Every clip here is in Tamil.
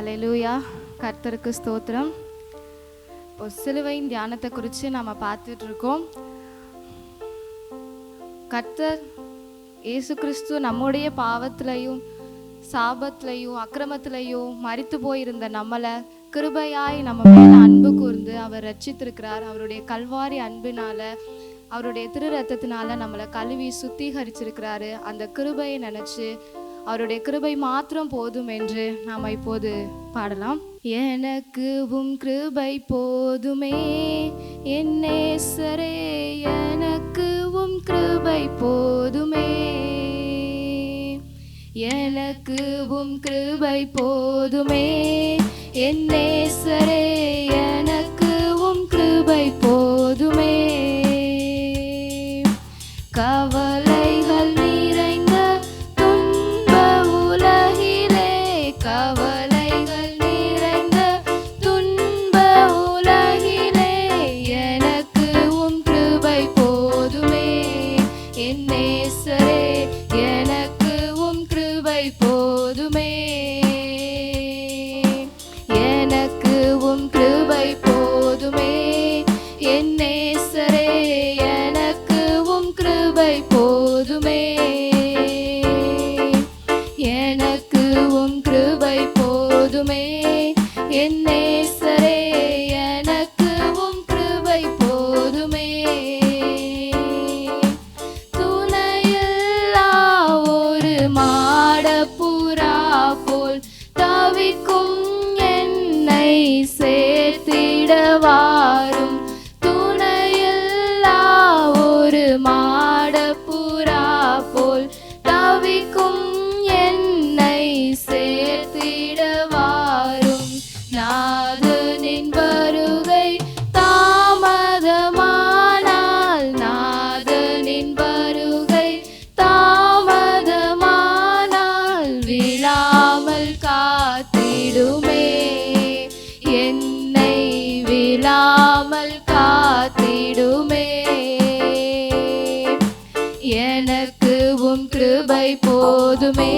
ஹல்லேலூயா. கர்த்தருக்கு ஸ்தோத்திரம். இப்போ சிலுவையின் தியானத்தை குறித்து நம்ம பார்த்துட்டு இருக்கோம். கர்த்தர் இயேசு கிறிஸ்து நம்முடைய பாவத்திலையும் சாபத்திலையும் அக்கிரமத்திலையும் மரித்து போயிருந்த நம்மளை கிருபையாய் நம்ம மேல அன்பு கூர்ந்து அவர் ரட்சித்திருக்கிறார். அவருடைய கல்வாரி அன்பினால, அவருடைய திரு ரத்தத்தினால நம்மளை கழுவி சுத்திகரிச்சிருக்கிறாரு. அந்த கிருபையை நினைச்சு அவருடைய கிருபை மாத்திரம் போதும் என்று நாம் இப்போது பாடலாம். எனக்கு உம் கிருபை போதுமே என் நேசரே, எனக்கு உம் கிருபை போதுமே, எனக்கு உம் கிருபை போதுமே என் நேசரே, எனக்கு உம் கிருபை போதுமே. கவலைகள் நிறைந்த துன்ப உலகிலே, கவலைகள் நிறைந்த துன்ப உலகிலே, எனக்கு உம் கிருபை போதுமே என் நேசரே, எனக்கு உம் கிருபை போதுமே, எனக்கு உம் கிருபை போதுமே என் நேசரே, எனக்கு உம் கிருபை போதுமே, எனக்கு உம் கிருபை போதுமே என் நேசரே, எனக்கு உம் கிருபை போதுமே. துணையில்லா ஒரு மாடப்புறா போல் தவிக்கும் என்னை சேர்த்திட வாரும், துணையில்லா ஒரு மாடப்புறா போல் தவிக்கும் என்னை சேர்த்திட வாரும். நாதனின் வருகை தாமதமானால், நாதனின் வருகை தாமதமானால் விழாமல் காத்திடுமே, என்னை விழாமல் காத்திடுமே. எனக்கு உம் கிருபை போதுமே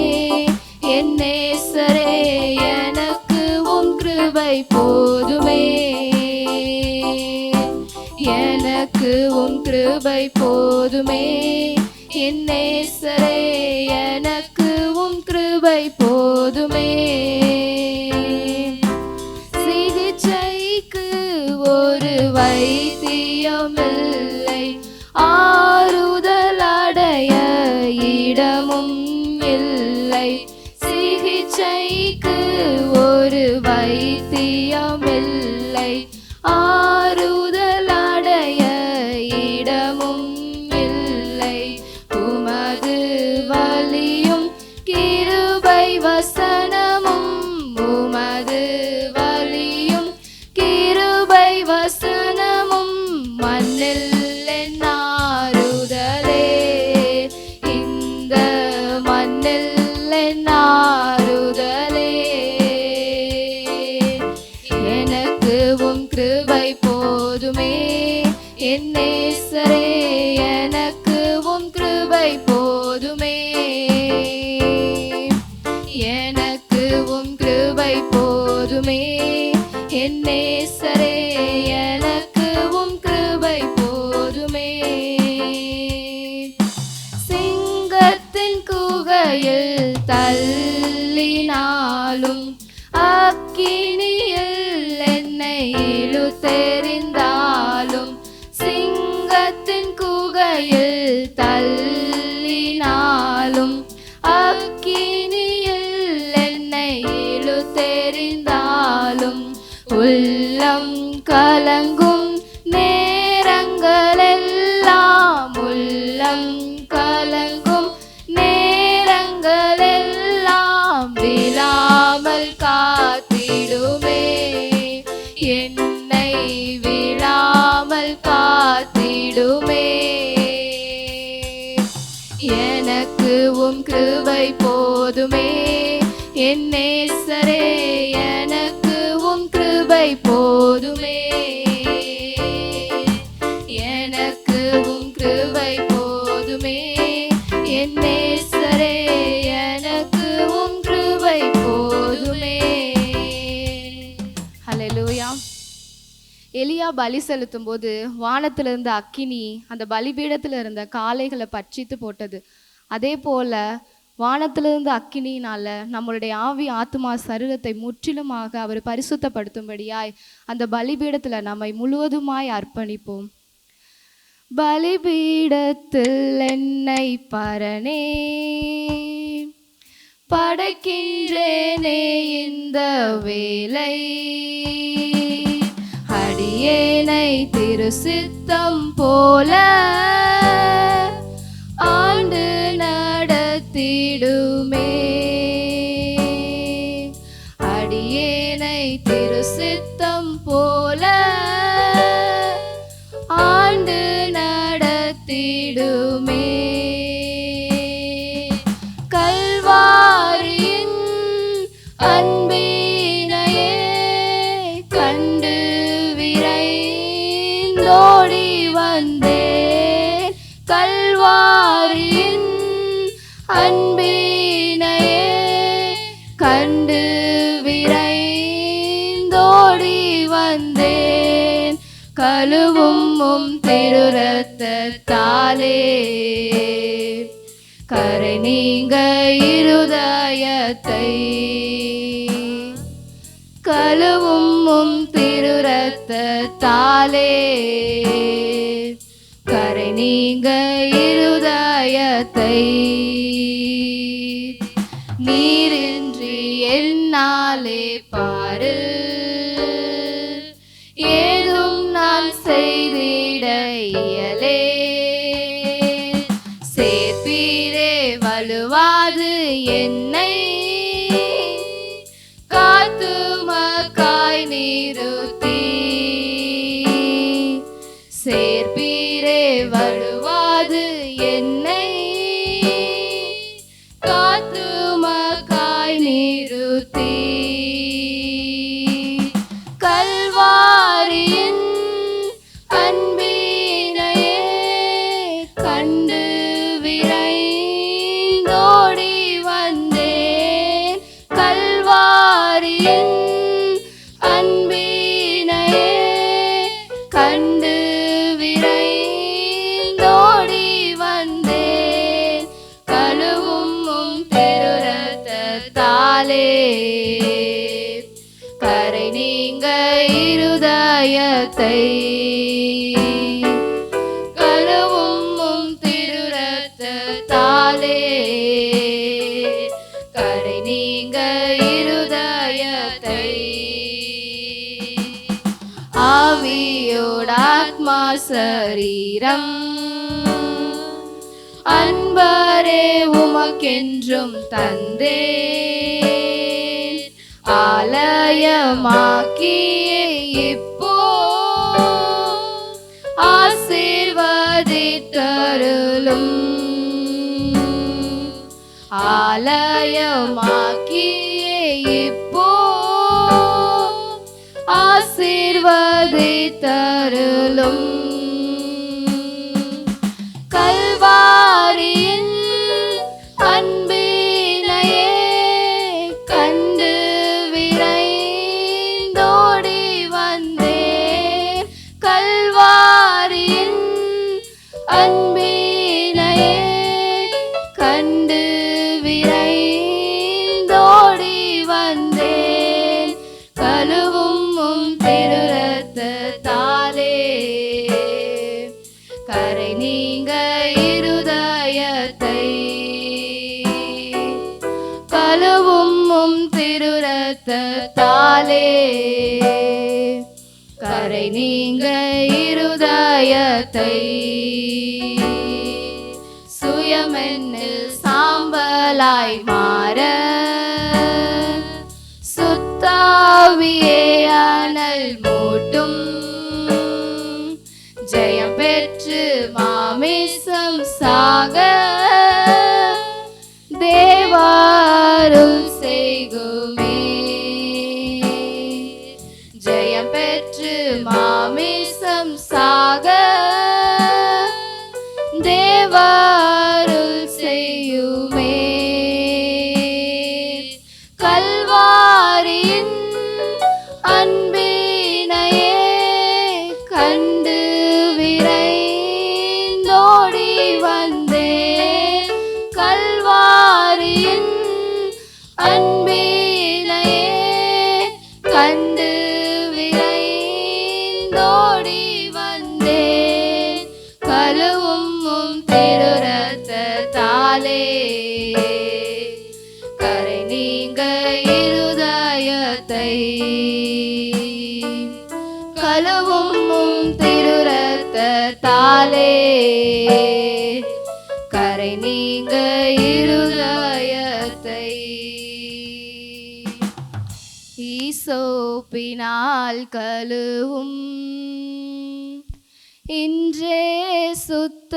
என் நேசரே, எனக்கு உம் கிருபை போதுமே, எனக்கு உம் கிருபை போதுமே என் நேசரே, எனக்கு உம் கிருபை போதுமே. சிகிச்சைக்கு ஒரு வைத்தியமில்லை, ஆறுதல் அடைய இடமும் இல்லை, சிகிச்சைக்கு ஒரு வைத்தியமில்லை, ஆறுதல் அடைய இடமும் இல்லை. உமது வலியும் கிருபை வசனமும், உமது வலியும் கிருபை வசனமும் மண்ணில் என் ஆறுதலே, இந்த மண்ணில் என் ஆறுதலே. எனக்கு உம் கிருபை போதுமே என் நேசரே, எனக்கு உம் கிருபை போதுமே, எனக்கு உம் கிருபை போதுமே என் நேசரே, எனக்கு உம் கிருபை போதுமே. சிங்கத்தின் குகையில் தள்ளினாலும், அக்கினியில் என்னை இழுத்தெறிந்தாலும், சிங்கத்தின் குகையில் தள்ளினாலும், அக்கினியில் என்னை இழுத்தெறிந்தாலும், உள்ளம் கலங்கும் நேரங்களெல்லாம், உள்ளம் கலங்கும் நேரங்களெல்லாம் விழாமல் காத்திடுமே, என்னை விழாமல் காத்திடுமே. எனக்கு உம் கிருபை போதுமே என் நேசரே, எனக்கு உம் கிருபை போதுமே, எனக்கு உம் கிருபை போதுமே என் நேசரே, எனக்கு உம் கிருபை போதுமே. எலியா பலி செலுத்தும் போது வானத்திலிருந்த அக்கினி அந்த பலிபீடத்தில் இருந்த காளைகளை பட்சித்து போட்டது. அதே போல வானத்திலிருந்து அக்கினியினால நம்மளுடைய ஆவி ஆத்மா சரீரத்தை முற்றிலுமாக அவர் பரிசுத்தப்படுத்தும்படியாய் அந்த பலிபீடத்தில் நம்மை முழுவதுமாய் அர்ப்பணிப்போம். பலிபீடத்தில் என்னை பரனே படைக்கின்றேனே இந்த வேலை, அடியேனை திரு சித்தம் போல ஆண்டு நடத்திடுமே. அடியேனை திரு சித்தம் போல ஆண்டு நடத்திடுமே. கல்வாரியின் அன்பினையே கண்டு விரைந்தோடி வந்தேன். கல்வாரியின் அன்பினையே கண்டு விரைந்தோடி வந்தேன். கழுவும் திரு ரத்தத்தாலே கரை நீங்க இருதயத்தை, கழுவும் திரு ரத்தத்தாலே கரை நீங்க இருதயத்தை. நீரின்றி என்னாலே பாரு ஏதும் நான் செய்திட இயலே. சேர்ப்பீரே வலுவாது என்னை காத்துமக்காய் நிறுத்தி. சேர்ப்பீரே வலுவாது என்னை காத்துமக்காய் நிறுத்தி. கல்வாரியின் அன்பினையே கண்டு விரைந்தோடி வந்தேன். கல்வாரியின் அன்பினையே கண்டு விரைந்தோடி வந்தேன். கழுவும் திரு ரத்தத்தாலே கரை நீங்க இருதயத்தை, கழுவும் திரு ரத்தத்தாலே கரை நீங்க இருதயத்தை. ஆவியோட ஆத்மா சரீரம் அன்பரே உமக்கென்றும் தந்தேன். ஆலயமாக்கியே இப்போ ஆசீர்வதித்தருளும். ஆலயமாக்கியே இப்போ ஆசீர்வதித்தருளும். கல்வாரியின் அன்பினையே கண்டு விரைந்தோடி வந்தேன். கல்வாரியின் அன்பினையே கண்டு விரைந்தோடி வந்தேன். கழுவும் திரு ரத்தத்தாலே கரை நீங்க இருதயத்தை, கழுவும் திரு ரத்தத்தாலே கரை நீங்க இருதயத்தை. சுயமென்னில் சாம்பலாய் மாற சுத்தாவியே அனல் மூட்டும். ஜெயம் பெற்று மாமிசம் சாக தேவாருள் செய்குமே. ஜெயம் பெற்று மாமிசம் சாக தேவாருள் செய்யுமே. கல்வாரியின் அன்பினையே கழுவும் திருரத்தாலே கரை நீங்க இருதயத்தை ஈசோப்பினால் கழுவும் இன்றே சுத்தமாவோம்.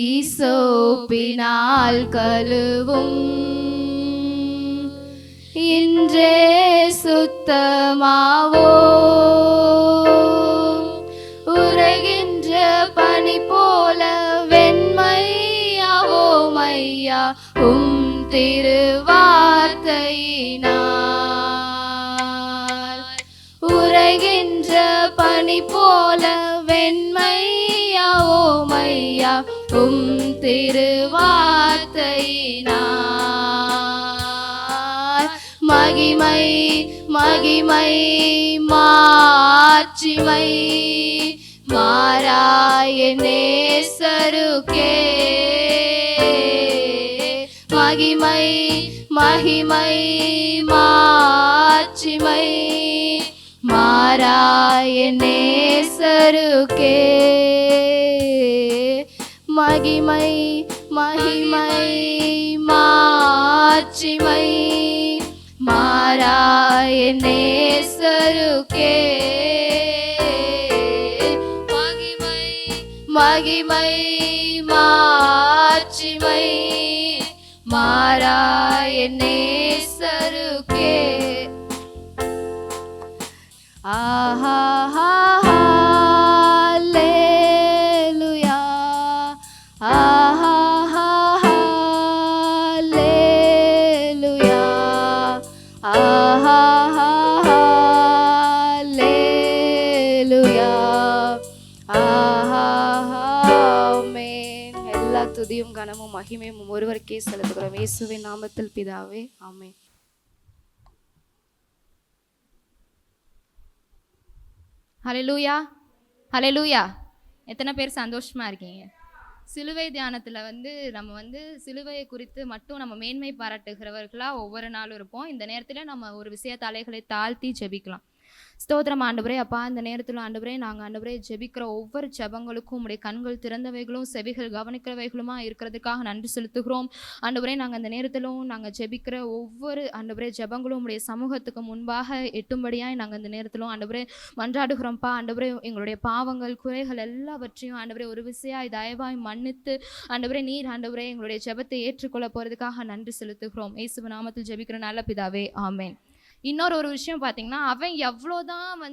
ஈசோப்பினால் கழுவும் இன்றே சுத்தமாவோம். உறைகின்ற பனி போல வெண்மையாவோம் ஐயா உம் திருவார்த்தையினால். உறைகின்ற பனி போல வெண்மையாவோம் ஐயா உம் திருவார்த்தையினால். மகிமை மகிமை மாட்சிமை மாறாய நேசருக்கே. மகிமை மகிமை மாட்சிமை மாறாய நேசருக்கே. மகிமை மகிமை மாட்சிமை மாறாய நேசருக்கே. மகிமை மகிமை மாட்சிமை மாறாய நேசருக்கே. ஆஹா ஹல்லேலூயா ஆஹா ஹல்லேலூயா ஆஹா ஹல்லேலூயா ஆஹா ஆமென். எல்லா துதியும் கனமும் மகிமையும் ஒருவருக்கே செலுத்துகிறோம் இயேசுவின் நாமத்தில் பிதாவே ஆமென். ஹல்லேலூயா ஹல்லேலூயா. எத்தனை பேர் சந்தோஷமா இருக்கீங்க? சிலுவை தியானத்தில் நம்ம சிலுவையை குறித்து மட்டும் நம்ம மேன்மை பாராட்டுகிறவர்களாக ஒவ்வொரு நாளும் இருப்போம். இந்த நேரத்தில் நம்ம ஒரு விஷய தலைகளை தாழ்த்தி ஜெபிக்கலாம். ஸ்தோத்திரம் ஆண்டவரே. அப்பா, இந்த நேரத்தில் ஆண்டவரே நாங்கள் ஆண்டவரே ஜெபிக்கிற ஒவ்வொரு ஜெபங்களுக்கும் உடைய கண்கள் திறந்தவைகளும் செவிகள் கவனிக்கிறவைகளுமா இருக்கிறதுக்காக நன்றி செலுத்துகிறோம் ஆண்டவரே. நாங்கள் அந்த நேரத்திலும் நாங்கள் ஜெபிக்கிற ஒவ்வொரு ஆண்டவரே ஜெபங்களும் உடைய சமூகத்துக்கு முன்பாக எட்டும்படியாய் நாங்கள் இந்த நேரத்திலும் ஆண்டவரே மன்றாடுகிறோம்ப்பா. ஆண்டவரே எங்களுடைய பாவங்கள் குறைகள் எல்லாவற்றையும் ஆண்டவரே ஒரு விசையாய் தயவாய் மன்னித்து ஆண்டவரே நீர் ஆண்டவரே எங்களுடைய ஜெபத்தை ஏற்றுக்கொள்ள போகிறதுக்காக நன்றி செலுத்துகிறோம் இயேசுவின் நாமத்தில் ஜெபிக்கிற நல்ல பிதாவே ஆமென். இன்னொரு ஒரு விஷயம் பார்த்தீங்கன்னா, அவன் எவ்வளோதான்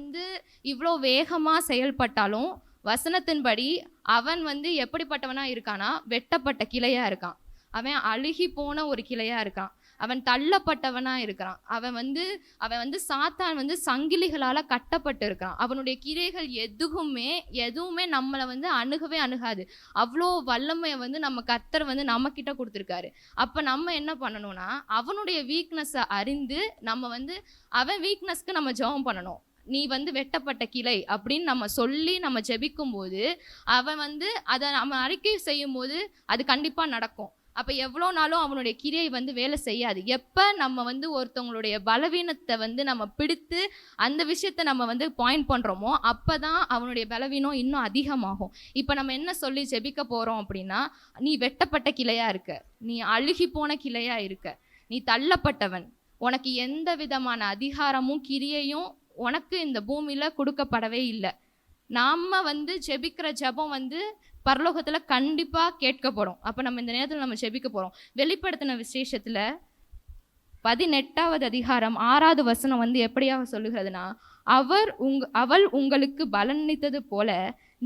இவ்வளோ வேகமாக செயல்பட்டாலும் வசனத்தின்படி அவன் எப்படிப்பட்டவனாக இருக்கானா, வெட்டப்பட்ட கிளையாக இருக்கான். அவன் அழுகி போன ஒரு கிளையாக இருக்கான். அவன் தள்ளப்பட்டவனாக இருக்கிறான். அவன் சாத்தான் சங்கிலிகளால் கட்டப்பட்டு இருக்கிறான். அவனுடைய கிளைகள் எதுவுமே நம்மளை அணுகவே அணுகாது. அவ்வளோ வல்லமையை நம்ம கர்த்தர் நம்மக்கிட்ட கொடுத்துருக்காரு. அப்போ நம்ம என்ன பண்ணணும்னா, அவனுடைய வீக்னஸை அறிந்து நம்ம அவன் வீக்னஸ்க்கு நம்ம ஜெபம் பண்ணணும். நீ வெட்டப்பட்ட கிளை அப்படின்னு நம்ம சொல்லி நம்ம ஜெபிக்கும் போது அவன் அதை நம்ம அறிக்கை செய்யும் போது அது கண்டிப்பாக நடக்கும். அப்போ எவ்வளோ நாளும் அவனுடைய கிரியை வேலை செய்யாது. எப்போ நம்ம ஒருத்தவங்களுடைய பலவீனத்தை நம்ம பிடித்து அந்த விஷயத்தை நம்ம பாயிண்ட் பண்ணுறோமோ அப்போ தான் அவனுடைய பலவீனம் இன்னும் அதிகமாகும். இப்போ நம்ம என்ன சொல்லி ஜெபிக்க போகிறோம் அப்படின்னா, நீ வெட்டப்பட்ட கிளையாக இருக்க, நீ அழுகி போன கிளையாக இருக்க, நீ தள்ளப்பட்டவன், உனக்கு எந்த விதமான அதிகாரமும் கிரியையும் உனக்கு இந்த பூமியில் கொடுக்கப்படவே இல்லை. நாம் ஜெபிக்கிற ஜெபம் பரலோகத்தில் கண்டிப்பாக கேட்கப்படும். அப்போ நம்ம இந்த நேரத்தில் நம்ம ஜெபிக்க போகிறோம். வெளிப்படுத்தின விசேஷத்தில் 18வது அதிகாரம் 6வது வசனம் எப்படியாக சொல்லுகிறதுனா, அவள் உங்களுக்கு பலனளித்தது போல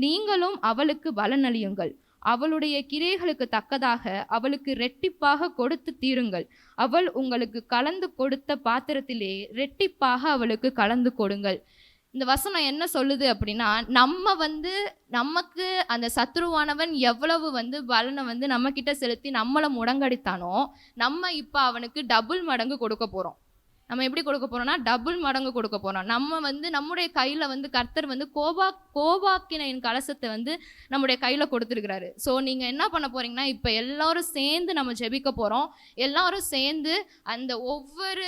நீங்களும் அவளுக்கு பலனளியுங்கள். அவளுடைய கிரியைகளுக்கு தக்கதாக அவளுக்கு ரெட்டிப்பாக கொடுத்து தீருங்கள். அவள் உங்களுக்கு கலந்து கொடுத்த பாத்திரத்திலே ரெட்டிப்பாக அவளுக்கு கலந்து கொடுங்கள். இந்த வசனம் என்ன சொல்லுது அப்படின்னா, நமக்கு அந்த சத்ருவானவன் எவ்வளவு பலனை நம்ம கிட்ட செலுத்தி நம்மளை முடங்கடித்தானோ, நம்ம இப்போ அவனுக்கு டபுள் மடங்கு கொடுக்க போகிறோம். நம்ம எப்படி கொடுக்க போறோம்னா டபுள் மடங்கு கொடுக்க போறோம். நம்ம வந்து நம்முடைய கையில வந்து கர்த்தர் வந்து கோபாக்கினையின் கலசத்தை வந்து நம்முடைய கையில கொடுத்துருக்கிறாரு. ஸோ நீங்க என்ன பண்ண போறீங்கன்னா, இப்ப எல்லாரும் சேர்ந்து நம்ம ஜெபிக்க போறோம். எல்லாரும் சேர்ந்து அந்த ஒவ்வொரு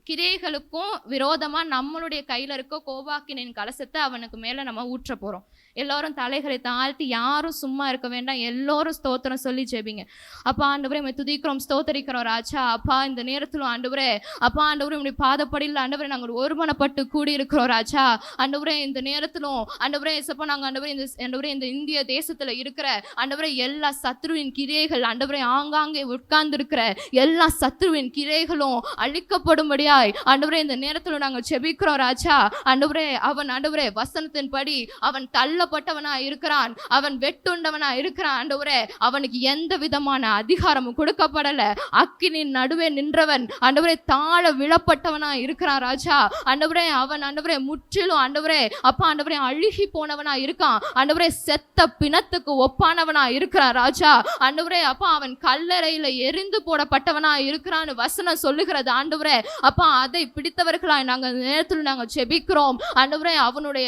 கிரியைகளுக்கும் விரோதமா நம்மளுடைய கையில இருக்க கோபாக்கினின் கலசத்தை அவனுக்கு மேல நம்ம ஊற்ற போறோம். எல்லாரும் தலைகளை தாழ்த்தி, யாரும் சும்மா இருக்க வேண்டாம், எல்லோரும் ஸ்தோத்திரம் சொல்லி ஜெபிங்க. அப்பா ஆண்டவரே உம்மை துதிக்கிறோம், ஸ்தோத்தரிக்கிறோம் ராஜா. அப்பா இந்த நேரத்திலும் ஆண்டவரே, அப்பா ஆண்டவரே உம்முடைய பாதப்படியில் ஆண்டவரே நாங்கள் ஒருமனப்பட்டு கூடி இருக்கிறோம் ராஜா. ஆண்டவரே இந்த நேரத்திலும் ஆண்டவரே இசப்பா நாங்கள் ஆண்டவரே இந்த இந்திய தேசத்துல இருக்கிற ஆண்டவரே எல்லா சத்ருவின் கிரியைகள் ஆண்டவரே ஆங்காங்கே உட்கார்ந்து இருக்கிற எல்லா சத்ருவின் கிரியைகளும் அழிக்கப்படும்படியாய் ஆண்டவரே இந்த நேரத்துல நாங்கள் ஜெபிக்கிறோம் ராஜா. ஆண்டவரே அவன் ஆண்டவரே வசனத்தின்படி அவன் தள்ளப்பட்டவனா இருக்கிறான், அவன் வெட்டுண்டவனா இருக்கிறான். ஆண்டவரே அவனுக்கு எந்த விதமான அதிகாரமும் கொடுக்கப்படல. அக்கினின் நடுவே நின்றவன் ஆண்டவரே தாழ விழப்பட்டவனா இருக்கிறான் ராஜா. ஆண்டவரே அவன் ஆண்டவரே முற்றிலும் ஆண்டவரே அப்பா ஆண்டவரே அழுகி போனவனா இருக்கான். ஆண்டவரே செத்த பிணத்துக்கு ஒப்பானவனா இருக்கிறான் ராஜா. ஆண்டவரே அப்பா அவன் கல்லறையில எரிந்து போடப்பட்டவனா இருக்கிறான்னு வசனம் சொல்லுகிறது. ஆண்டவரே அப்பா அதை பிடித்தவர்களாய் நாங்கள் நேரத்தில் நாங்கள் ஜெபிக்கிறோம். ஆண்டவரே அவனுடைய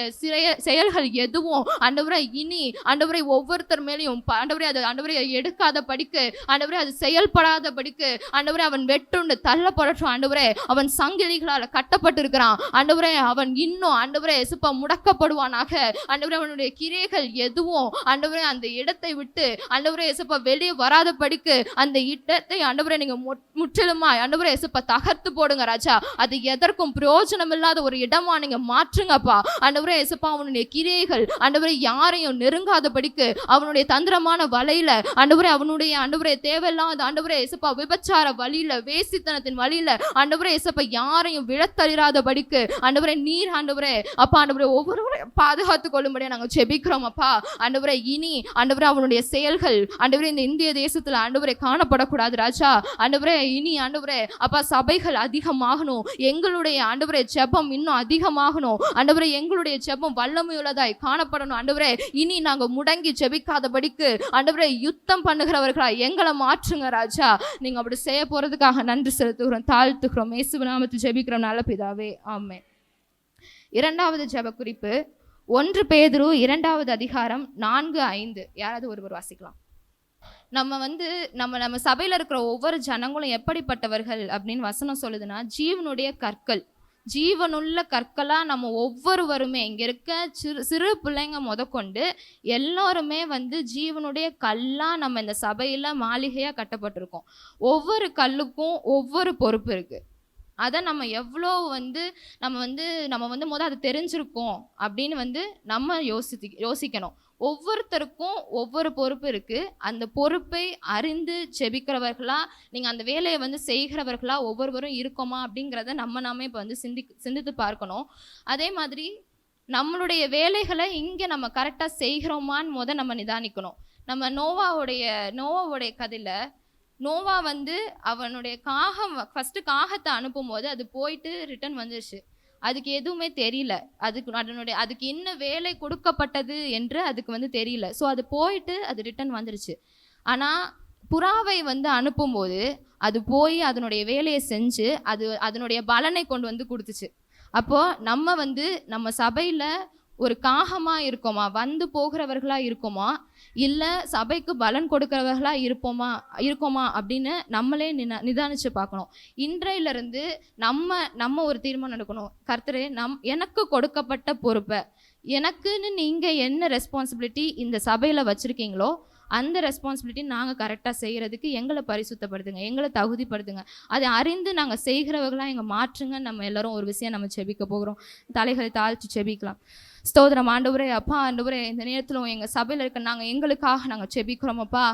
செயல்கள் எதுவும் ஆண்டவரே இனி ஆண்டவரே ஒவ்வொருத்தர் மேலேயும் ஆண்டவரே அது ஆண்டவரே எடுக்காத படிக்கு ஆண்டவரே அது செயல்படாத படிக்கு ஆண்டவரே அவன் வெட்டுண்டு தள்ளப்படட்டும். ஆண்டவரே அவன் சங்கிலிகளால் கட்டப்பட்டிருக்கிறான். ஆண்டவரே அவன் இன்னும் ஆண்டவரே சுப்ப முடக்கப்படுவானாக. ஆண்டவரே அவனுடைய கிரியைகள் எதுவும் ஆண்டவரே அந்த இடத்தை விட்டு ஆண்டவரே சுப்ப வெளியே வராத படிக்கு அந்த இடத்தை ஆண்டவரே நீங்க முற்றிலுமா ஆண்டவரே சுப்ப தகர்த்து போடுங்க ராஜா. அது எதற்கும் பிரயோஜனம் இல்லாத ஒரு இடமா நீங்க மாற்றுங்கப்பா. ஆண்டவரே இயேசுப்பா அவனுடைய கிரியைகள் ஆண்டவரே யாரையும் நெருங்காத படிக்கு அவனுடைய தந்திரமான வலையில ஆண்டவரே அவனுடைய ஆண்டவரே தேவையில்லாத ஆண்டவரே இயேசுப்பா விபச்சார வழியில வேசித்தனத்தின் வழியில ஆண்டவரே இயேசுப்பா யாரையும் விழத்தளிராத படிக்கு ஆண்டவரே நீர் ஆண்டவரே அப்பா ஆண்டவரே ஒவ்வொருவரையும் பாதுகாத்துக் கொள்ளும்படியா நாங்கள் ஜெபிக்கிறோம் அப்பா. ஆண்டவரே இனி ஆண்டவரே அவனுடைய செயல்கள் ஆண்டவரே இந்த இந்திய தேசத்துல ஆண்டவரே காணப்படக்கூடாது ராஜா. ஆண்டவரே இனி ஆண்டவரே அப்பா சபைகள் அதிகமாகணும், எங்களுடைய ஆண்டவரே ஜெபம் இன்னும் அதிகமாகணும். ஆண்டவரே எங்களுடைய ஜெபம் வல்லமையுள்ளதாய் காணப்படணும். ஆண்டவரே இனி நாங்க முடங்கி ஜெபிக்காதபடிக்கு ஆண்டவரே யுத்தம் பண்ணுகிறவர்களா எங்களை மாற்றுங்க ராஜா. நீங்க அப்படி செய்ய போறதுக்காக நன்றி செலுத்துகிறோம், தாழ்த்துகிறோம். இயேசு நாமத்தில் ஜெபிக்கிறோம் நல்ல பிதாவே, ஆமென். இரண்டாவது ஜெப குறிப்பு 1 பேதுரு 2வது அதிகாரம் 4-5. யாராவது ஒருவர் வாசிக்கலாம். நம்ம சபையில இருக்கிற ஒவ்வொரு ஜனங்களும் எப்படிப்பட்டவர்கள் அப்படின்னு வசனம் சொல்லுதுன்னா, ஜீவனுடைய கற்கள், ஜீவனுள்ள கற்களா நம்ம ஒவ்வொருவருமே இங்க இருக்க சிறு பிள்ளைங்க முதற்கொண்டு எல்லாருமே வந்து ஜீவனுடைய கல்லா நம்ம இந்த சபையில மாளிகையா கட்டப்பட்டிருக்கோம். ஒவ்வொரு கல்லுக்கும் ஒவ்வொரு பொறுப்பு இருக்கு. அதை நம்ம எவ்வளோ நம்ம முதல் அதை தெரிஞ்சிருக்கோம் அப்படின்னு நம்ம யோசிக்கணும். ஒவ்வொருத்தருக்கும் ஒவ்வொரு பொறுப்பு இருக்கு. அந்த பொறுப்பை அறிந்து ஜெபிக்கிறவர்களா நீங்கள் அந்த வேலையை செய்கிறவர்களா ஒவ்வொருவரும் இருக்கோமா அப்படிங்கிறத நாமே இப்போ சிந்தித்து பார்க்கணும். அதே மாதிரி நம்மளுடைய வேலைகளை இங்கே நம்ம கரெக்டாக செய்கிறோமான்னு நம்ம நிதானிக்கணும். நம்ம நோவாவுடைய கதையில் நோவா அவனுடைய காகத்தை அனுப்பும் போது அது போயிட்டு ரிட்டர்ன் வந்துருச்சு. அதுக்கு எதுவுமே தெரியல, அதுக்கு என்ன வேலை கொடுக்கப்பட்டது என்று அதுக்கு தெரியல. ஸோ அது போயிட்டு அது ரிட்டர்ன் வந்துருச்சு. ஆனால் புறாவை அனுப்பும்போது அது போய் அதனுடைய வேலையை செஞ்சு அதனுடைய பலனை கொண்டு கொடுத்துச்சு. அப்போது நம்ம சபையில் ஒரு காகமாக இருக்கோமா, போகிறவர்களா இருக்கோமா, இல்லை சபைக்கு பலன் கொடுக்கிறவர்களா இருக்கோமா அப்படின்னு நம்மளே நிதானிச்சு பார்க்கணும். இன்றையிலிருந்து நம்ம ஒரு தீர்மானம் எடுக்கணும். கர்த்தரே, எனக்கு கொடுக்கப்பட்ட பொறுப்பை, எனக்குன்னு நீங்கள் என்ன ரெஸ்பான்சிபிலிட்டி இந்த சபையில் வச்சுருக்கீங்களோ அந்த ரெஸ்பான்சிபிலிட்டி நாங்கள் கரெக்டாக செய்கிறதுக்கு எங்களை பரிசுத்தப்படுத்துங்க, எங்களை தகுதிப்படுத்துங்க. அதை அறிந்து நாங்கள் செய்கிறவர்களாக எங்கள் மாற்றுங்க. நம்ம எல்லாரும் ஒரு விஷயம் நம்ம செபிக்க போகிறோம். தலைகளை தாழ்த்தி செபிக்கலாம். ஸ்தோத்திரம் ஆண்டவரே. அப்பா ஆண்டவரே, இந்த நேரத்தில் எங்கள் சபையில் இருக்க எங்களுக்காக நாங்கள் செபிக்கிறோம் அப்பா.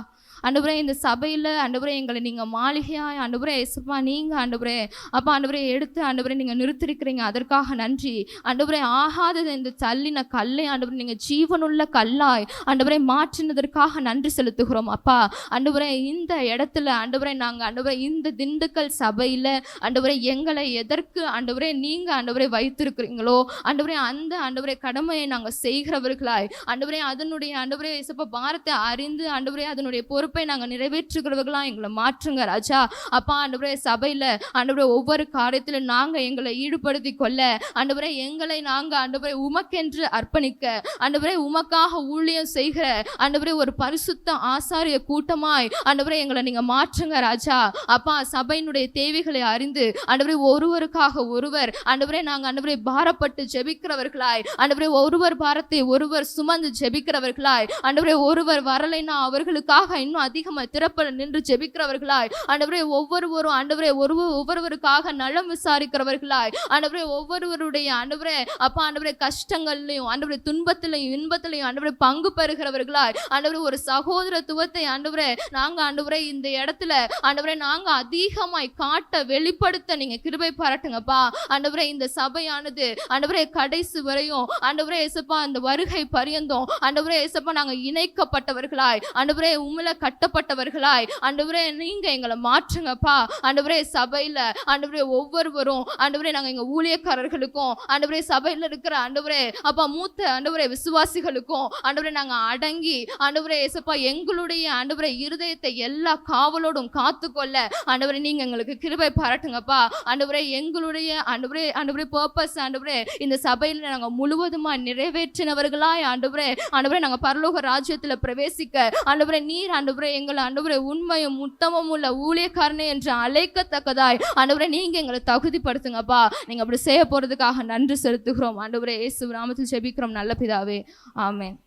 ஆண்டவரே, இந்த சபையில் ஆண்டவரே எங்களை நீங்கள் மாளிகையாக ஆண்டவரே இயேசுப்பா நீங்கள் ஆண்டவரே அப்பா ஆண்டவரே எடுத்து ஆண்டவரே நீங்கள் நிறுத்திருக்கிறீங்க. அதற்காக நன்றி ஆண்டவரே. ஆகாதது இந்த தள்ளின கல்லை ஆண்டவரே நீங்கள் ஜீவனுள்ள கல்லாய் ஆண்டவரே மாற்றினதற்காக நன்றி செலுத்துகிறோம் அப்பா. ஆண்டவரே, இந்த இடத்துல ஆண்டவரே நாங்கள் ஆண்டவரே இந்த திண்டுக்கல் சபையில் ஆண்டவரே எங்களை எதற்கு ஆண்டவரே நீங்கள் ஆண்டவரே வைத்திருக்கிறீங்களோ ஆண்டவரே அந்த ஆண்டவரே கடமையை நாங்கள் செய்கிறவர்களாய் ஆண்டவரே அதனுடைய ஆண்டவரே இயேசுப்பா பாரத்தை அறிந்து ஆண்டவரே அதனுடைய பொறுப்பு பொறுப்பை நாங்கள் நிறைவேற்றுகிறவர்களா எங்களை மாற்றுங்க ராஜா. அப்பா ஆண்டவரே சபையில ஆண்டவரே ஒவ்வொரு காரியத்திலும் நாங்கள் எங்களை ஈடுபடுத்தி கொள்ள ஆண்டவரே எங்களை நாங்கள் ஆண்டவரே உமக்கென்று அர்ப்பணிக்க ஆண்டவரே உமக்காக ஊழியம் செய்கிற ஆண்டவரே ஒரு பரிசுத்த ஆசாரிய கூட்டமாய் ஆண்டவரே எங்களை நீங்க மாற்றுங்க ராஜா. அப்பா சபையினுடைய தேவைகளை அறிந்து ஆண்டவரே ஒருவருக்காக ஒருவர் ஆண்டவரே நாங்கள் ஆண்டவரே பாரப்பட்டு ஜெபிக்கிறவர்களாய் ஆண்டவரே ஒருவர் பாரத்தை ஒருவர் சுமந்து ஜெபிக்கிறவர்களாய் ஆண்டவரே ஒருவர் வரலைன்னா அவர்களுக்காக இன்னும் அதிகமாக திறப்ப நின்று ஜெபிக்கிறவர்களாய் ஆண்டவரே ஒவ்வொருவரும் ஆண்டவரே ஒவ்வொருவருக்காக நலம் விசாரிக்கிறவர்களாய் ஆண்டவரே ஒவ்வொருவருடைய ஆண்டவரே அப்பா ஆண்டவரே கஷ்டங்கள்லையும் ஆண்டவரே துன்பத்திலையும் இன்பத்திலையும் ஆண்டவரே பங்கு பெறுகிறவர்களாய் ஆண்டவரே ஒரு சகோதரத்துவத்தை ஆண்டவரே நாங்க ஆண்டவரே இந்த இடத்துல ஆண்டவரே நாங்க அதிகமாய் காட்ட வெளிப்படுத்த நீங்க கிருபை பாராட்டுங்கப்பா. ஆண்டவரே இந்த சபையானது ஆண்டவரே கடைசி வரையும் ஆண்டவரே ஏசப்பா அந்த வருகை பரியந்தோம் ஆண்டவரே ஏசப்பா நாங்க இணைக்கப்பட்டவர்களாய் ஆண்டவரே உம்மில கட்டப்பட்டவர்களாய் ஆண்டவரே நீங்க எங்களை மாற்றுங்கப்பா. ஆண்டவரே சபையில ஆண்டவரே ஒவ்வொருவரும் ஆண்டவரே நாங்க எங்க ஊழியக்காரர்களுக்கும் ஆண்டவரே சபையில இருக்கிற ஆண்டவரே அப்பா மூத்த ஆண்டவரே விசுவாசிகளுக்கும் ஆண்டவரே நாங்க அடங்கி ஆண்டவரே ஏசப்பா எங்களுடைய ஆண்டவரே இருதயத்தை எல்லா காவலோடும் காத்துக்கொள்ள ஆண்டவரே நீங்க எங்களுக்கு கிருபை பாராட்டுங்கப்பா. ஆண்டவரே எங்களுடைய ஆண்டவரே ஆண்டவரே பர்பஸ் ஆண்டவரே இந்த சபையில நாங்க முழுவதுமா நிறைவேற்றினவர்களாய் ஆண்டவரே ஆண்டவரே நாங்க பரலோக ராஜ்யத்துல பிரவேசிக்க ஆண்டவரே நீர் ஆண்டவரே எங்களை ஆண்டவரே உண்மையும் உத்தமமும் உள்ள ஊழியக்காரனே என்று அழைக்கத்தக்கதாய் ஆண்டவரே நீங்க எங்களை தகுதிப்படுத்துங்கப்பா. நீங்க அப்படி செய்ய போறதுக்காக நன்றி செலுத்துகிறோம் ஆண்டவரே. இயேசு நாமத்தில் ஜெபிக்கிறோம் நல்ல பிதாவே, ஆமென்.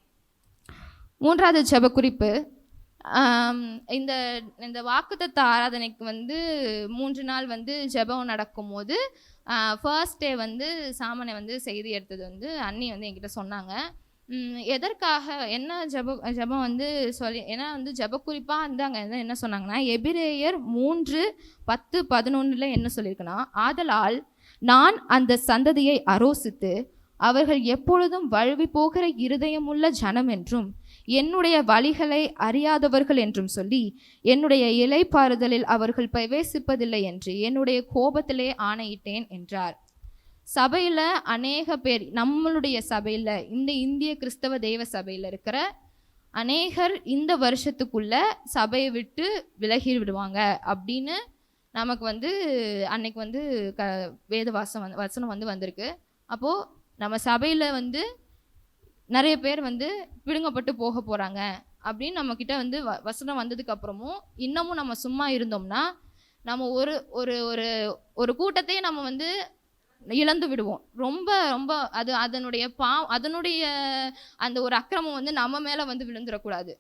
மூன்றாவது ஜெப குறிப்பு, இந்த இந்த வாக்குத்தத்த ஆராதனைக்கு வந்து 3 நாள் வந்து ஜெபம் நடக்கும் போது ஃபர்ஸ்ட் டே வந்து சாமனை வந்து செய்தி எடுத்தது வந்து அண்ணி வந்து என்கிட்ட சொன்னாங்க. எதற்காக என்ன ஜெபம் வந்து சொல்லி ஏன்னா வந்து ஜெப குறிப்பாக வந்து அங்கே என்ன சொன்னாங்கன்னா எபிரேயர் 3:10-11 என்ன சொல்லியிருக்குன்னா, ஆதலால் நான் அந்த சந்ததியை அரோசித்து அவர்கள் எப்பொழுதும் வழுவி போகிற இருதயமுள்ள ஜனம் என்றும் என்னுடைய வழிகளை அறியாதவர்கள் என்றும் சொல்லி என்னுடைய இளைப்பாறுதலில் அவர்கள் பிரவேசிப்பதில்லை என்று என்னுடைய கோபத்திலே ஆணையிட்டேன் என்றார். சபையில் அநேக பேர் நம்மளுடைய சபையில் இந்த இந்திய கிறிஸ்தவ தேவ சபையில் இருக்கிற அநேகர் இந்த வருஷத்துக்குள்ள சபையை விட்டு விலகி விடுவாங்க அப்படின்னு நமக்கு வந்து அன்னைக்கு வந்து வசனம் வந்து வந்திருக்கு. அப்போது நம்ம சபையில் வந்து நிறைய பேர் வந்து பிடுங்கப்பட்டு போக போகிறாங்க அப்படின்னு நம்மக்கிட்ட வந்து வசனம் வந்ததுக்கு அப்புறமும் இன்னமும் நம்ம சும்மா இருந்தோம்னா நம்ம ஒரு ஒரு ஒரு ஒரு கூட்டத்தையே நம்ம வந்து இழந்து விடுவோம். ரொம்ப ரொம்ப அதனுடைய அதனுடைய அந்த ஒரு அக்கிரமம் வந்து நம்ம மேலே வந்து விழுந்துடக்கூடாது.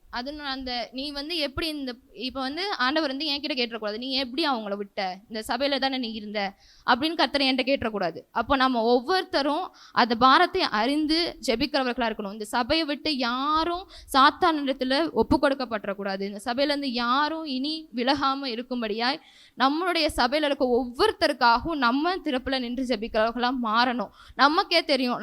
அந்த நீ வந்து எப்படி இந்த இப்போ வந்து ஆண்டவர் வந்து என்கிட்ட கேட்டுறக்கூடாது, நீ எப்படி அவங்கள விட்ட, இந்த சபையில் தானே நீ இருந்த அப்படின்னு கர்த்தர் என்கிட்ட கேட்டுறக்கூடாது. அப்போ நம்ம ஒவ்வொருத்தரும் அந்த பாரத்தை அறிந்து ஜெபிக்கிறவர்களாக இருக்கணும். இந்த சபையை விட்டு யாரும் சாத்தானிடத்தில் ஒப்பு கொடுக்கப்பட்டக்கூடாது. இந்த சபையிலேருந்து யாரும் இனி விலகாமல் இருக்கும்படியாய் நம்மளுடைய சபையில் இருக்க ஒவ்வொருத்தருக்காகவும் நம்ம திறப்பில் நின்று ஜெபிக்கிறவர்களாக மாறணும். நமக்கே தெரியும்,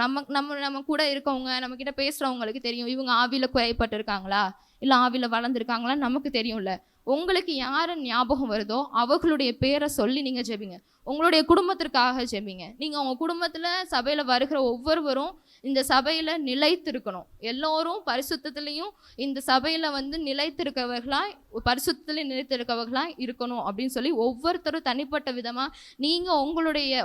நம்ம கூட இருக்கவங்க, நம்மக்கிட்ட பேசுகிறவங்களுக்கு தெரியும் இவங்க ஆவியில் குறைப்பட்டு இருக்காங்களா இல்லை ஆவியில் வளர்ந்துருக்காங்களா நமக்கு தெரியும்ல. உங்களுக்கு யார் ஞாபகம் வருதோ அவர்களுடைய பேரை சொல்லி நீங்கள் ஜெபிங்க. உங்களுடைய குடும்பத்திற்காக ஜெபிங்க. நீங்கள் உங்கள் குடும்பத்தில் சபையில் வருகிற ஒவ்வொருவரும் இந்த சபையில் நிலைத்திருக்கணும். எல்லோரும் பரிசுத்தத்துலேயும் இந்த சபையில் வந்து நிலைத்திருக்கிறவர்களாய் பரிசுத்தத்துலேயும் நிலைத்திருக்கிறவர்களாய் இருக்கணும் அப்படின்னு சொல்லி ஒவ்வொருத்தரும் தனிப்பட்ட விதமாக நீங்கள்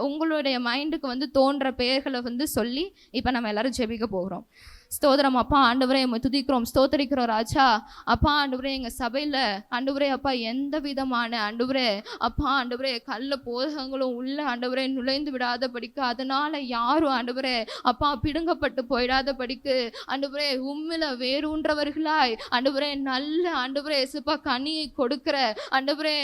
உங்களுடைய மைண்டுக்கு வந்து தோன்ற பெயர்களை வந்து சொல்லி இப்போ நம்ம எல்லாரும் ஜெபிக்க போகிறோம். ஸ்தோத்திரம் அப்பா, ஆண்டவரே நம்ம துதிக்கிறோம், ஸ்தோத்தரிக்கிறோம் ராஜா. அப்பா ஆண்டவரே எங்கள் சபையில் ஆண்டவரே அப்பா எந்த விதமான ஆண்டவரே அப்பா ஆண்டவரே கள்ள போதகங்களும் உள்ள ஆண்டவரே நுழைந்து விடாத படிக்க, அதனால் யாரும் ஆண்டவரே அப்பா பிடுங்கப்பட்டு போயிடாத படிக்கு ஆண்டவரே உம்மில வேரூன்றவர்களாய் ஆண்டவரே நல்ல ஆண்டவரே எசப்பா கனியை கொடுக்கிற ஆண்டவரே